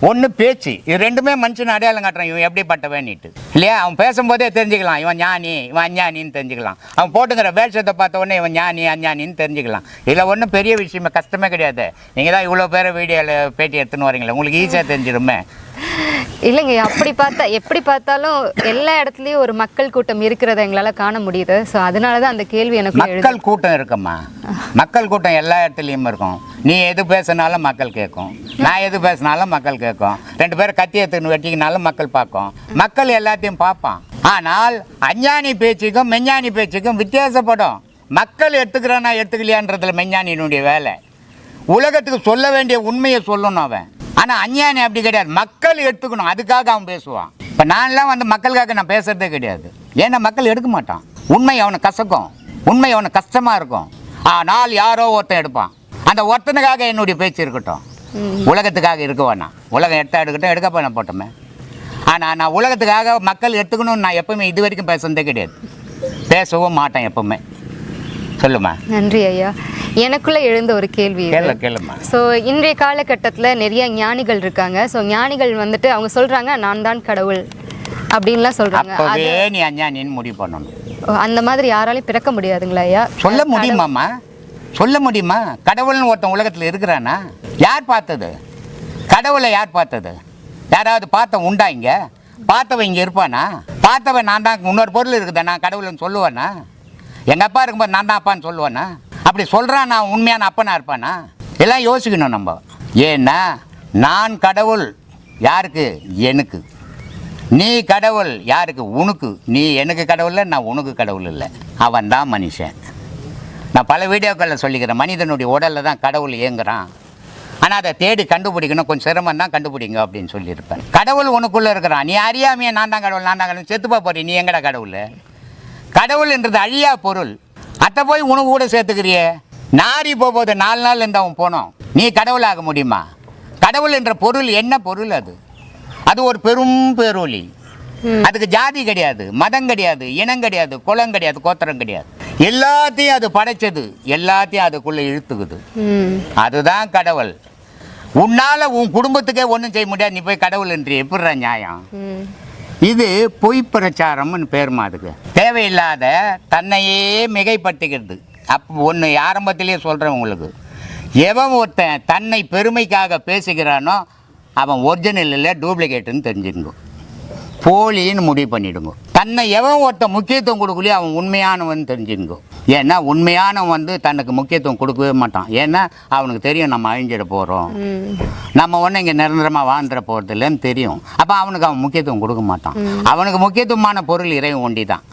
ஒன்று பேச்சு. இது ரெண்டுமே மனுஷனை அடையாளம் காட்டுறான் இவன் எப்படிப்பட்டவன்னுட்டு இல்லையா? அவன் பேசும்போதே தெரிஞ்சுக்கலாம் இவன் ஞானி இவன் அஞ்ஞானின்னு தெரிஞ்சுக்கலாம். அவன் போட்டுக்கிற வேஷத்தை பார்த்த உடனே இவன் ஞானி அஞ்ஞானின்னு தெரிஞ்சுக்கலாம். இதில் ஒன்றும் பெரிய விஷயமே கஷ்டமே கிடையாது. நீங்கள் தான் இவ்வளோ பேரை வீடியோவில் பேட்டி எடுத்துன்னு வரீங்களே, உங்களுக்கு ஈஸியாக தெரிஞ்சிடுமே. இல்லைங்க, அப்படி பார்த்தா எப்படி பார்த்தாலும் எல்லா இடத்துலையும் ஒரு மக்கள் கூட்டம் இருக்கிறத எங்களால் காண முடியுது. ஸோ அதனால தான் அந்த கேள்வி எனக்கு மக்கள் கூட்டம் இருக்குமா? மக்கள் கூட்டம் எல்லா இடத்துலையும் இருக்கும். நீ எது பேசினாலும் மக்கள் கேட்கும், நான் எது பேசினாலும் மக்கள் கேட்கும், 2 பேரும் கத்தி எடுத்துன்னு வெட்டிக்கினாலும் மக்கள் பார்க்கும். மக்கள் எல்லாத்தையும் பார்ப்பான். ஆனால் அஞ்ஞானி பேச்சுக்கும் மெஞ்ஞானி பேச்சுக்கும் வித்தியாசப்படும். மக்கள் எடுத்துக்கிறானா எடுத்துக்கலையான்றதுல மெஞ்ஞானியினுடைய வேலை. உலகத்துக்கு சொல்ல வேண்டிய உண்மையை சொல்லணும் அவன். ஆனால் அஞ்ஞானி அப்படி கிடையாது, மக்கள் எடுத்துக்கணும், அதுக்காக அவன் பேசுவான். இப்போ நான்லாம் வந்து மக்களுக்காக நான் பேசுகிறதே கிடையாது. ஏன்னா மக்கள் எடுக்க மாட்டான். உண்மை அவனுக்கு கசக்கும், உண்மை அவனுக்கு கஷ்டமாக இருக்கும். ஆனால் யாரோ ஒருத்தன் எடுப்பான். அந்த ஒருத்தனுக்காக என்னுடைய பேச்சு இருக்கட்டும், உலகத்துக்காக இருக்க வேணாம். உலகம் எடுக்கட்டும், எடுக்க பண்ண போட்டோமே. ஆனால் நான் உலகத்துக்காக மக்கள் எடுத்துக்கணும்னு நான் எப்பவுமே இது வரைக்கும் பேசுனதே கிடையாது, பேசவும் மாட்டேன் எப்பவுமே. சொல்லுமா. நன்றி ஐயா. எனக்குள்ளே எழுந்த ஒரு கேள்வி. கேளுமா. ஸோ இன்றைய காலகட்டத்தில் நிறைய ஞானிகள் இருக்காங்க. ஸோ ஞானிகள் வந்துட்டு அவங்க சொல்கிறாங்க நான் தான் கடவுள் அப்படின்லாம் சொல்கிறாங்க. அப்போவே நீ அஞ்ஞானின்னு முடிவு பண்ணணும். அந்த மாதிரி யாராலையும் பிறக்க முடியாதுங்களா ஐயா? சொல்ல முடியுமாம்மா? சொல்ல முடியுமா? கடவுள்னு ஒருத்தன் உலகத்தில் இருக்கிறானா? யார் பார்த்தது கடவுளை? யார் பார்த்தது? யாராவது பார்த்த உண்டா? இங்கே பார்த்தவன் இங்கே இருப்பானா? பார்த்தவன் நான் தான், இன்னொரு பொருள் இருக்குதா நான் கடவுள்னு சொல்லுவேனா? எங்கள் அப்பா இருக்கும்போது நான் தான் அப்பான்னு சொல்லுவேனா? அப்படி சொல்கிறான் நான் உண்மையான அப்பனா இருப்பானா? எல்லாம் யோசிக்கணும் நம்ம. ஏன்னா நான் கடவுள் யாருக்கு? எனக்கு. நீ கடவுள் யாருக்கு? உனக்கு. நீ எனக்கு கடவுள் இல்லை, நான் உனக்கு கடவுள் இல்லை. அவன் தான் மனுஷன். நான் பல வீடியோக்களில் சொல்லிக்கிறேன், மனிதனுடைய உடலில் தான் கடவுள் இயங்குறான். ஆனால் அதை தேடி கண்டுபிடிக்கணும், கொஞ்சம் சிரமம் தான், கண்டுபிடிங்க அப்படின்னு சொல்லியிருப்பேன். கடவுள் உனக்குள்ளே இருக்கிறான். நீ அறியாமையே நான் தான் கடவுள் நான் தான் கடவுள் செத்துப்பா போறீ. நீ எங்கடா கடவுள்? கடவுள்ன்றது அழியா பொருள். அத்தை போய் உனக்கு கூட சேர்த்துக்கிறியே. நாரி போகும்போது 4 நாள் இருந்து அவன் போனோம். நீ கடவுளாக முடியுமா? கடவுள் என்ற பொருள் என்ன பொருள்? அது ஒரு பெரும் பேரொளி. அதுக்கு ஜாதி கிடையாது, மதம் கிடையாது, இனம் கிடையாது, குலம் கிடையாது, கோத்திரம் கிடையாது. எல்லாத்தையும் அது படைச்சது, எல்லாத்தையும் அதுக்குள்ள இழுத்துக்குது. அதுதான் கடவுள். உன்னால உன் குடும்பத்துக்கே ஒன்றும் செய்ய முடியாது, நீ போய் கடவுள் என்று எப்படிற நியாயம்? இது பொய் பிரச்சாரம்னு பேருமா. அதுக்கு தேவையில்லாத தன்னையே மிகைப்படுத்திக்கிறது. அப்போ ஒன்று ஆரம்பத்திலே சொல்கிறேன் உங்களுக்கு, எவன் ஒருத்தன் தன்னை பெருமைக்காக பேசுகிறானோ அவன் ஒரிஜினல் இல்லை, டூப்ளிகேட்டுன்னு தெரிஞ்சுடுங்க, போலின்னு முடிவு பண்ணிவிடுங்க. தன்னை எவன் ஒருத்தன் முக்கியத்துவம் கொடுக்கலையோ அவன் உண்மையானவன் தெரிஞ்சுடுங்க. ஏன்னா உண்மையானவன் வந்து தனக்கு முக்கியத்துவம் கொடுக்கவே மாட்டான். ஏன்னா அவனுக்கு தெரியும் நம்ம அழிஞ்சிட போகிறோம், நம்ம ஒன்றும் இங்கே நிரந்தரமாக வாழ்ந்துட போகிறது இல்லைன்னு தெரியும். அப்போ அவனுக்கு அவன் முக்கியத்துவம் கொடுக்க மாட்டான். அவனுக்கு முக்கியத்துவமான பொருள் இறைவன் ஒண்டி தான்.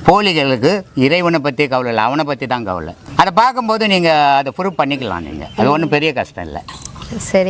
போலிகளுக்கு இறைவனை பற்றி கவலை இல்லை, அவனை பற்றி தான் கவலை. அதை பார்க்கும்போது நீங்கள் அதை ப்ரூவ் பண்ணிக்கலாம். நீங்கள் அது ஒன்றும் பெரிய கஷ்டம் இல்லை. சரி.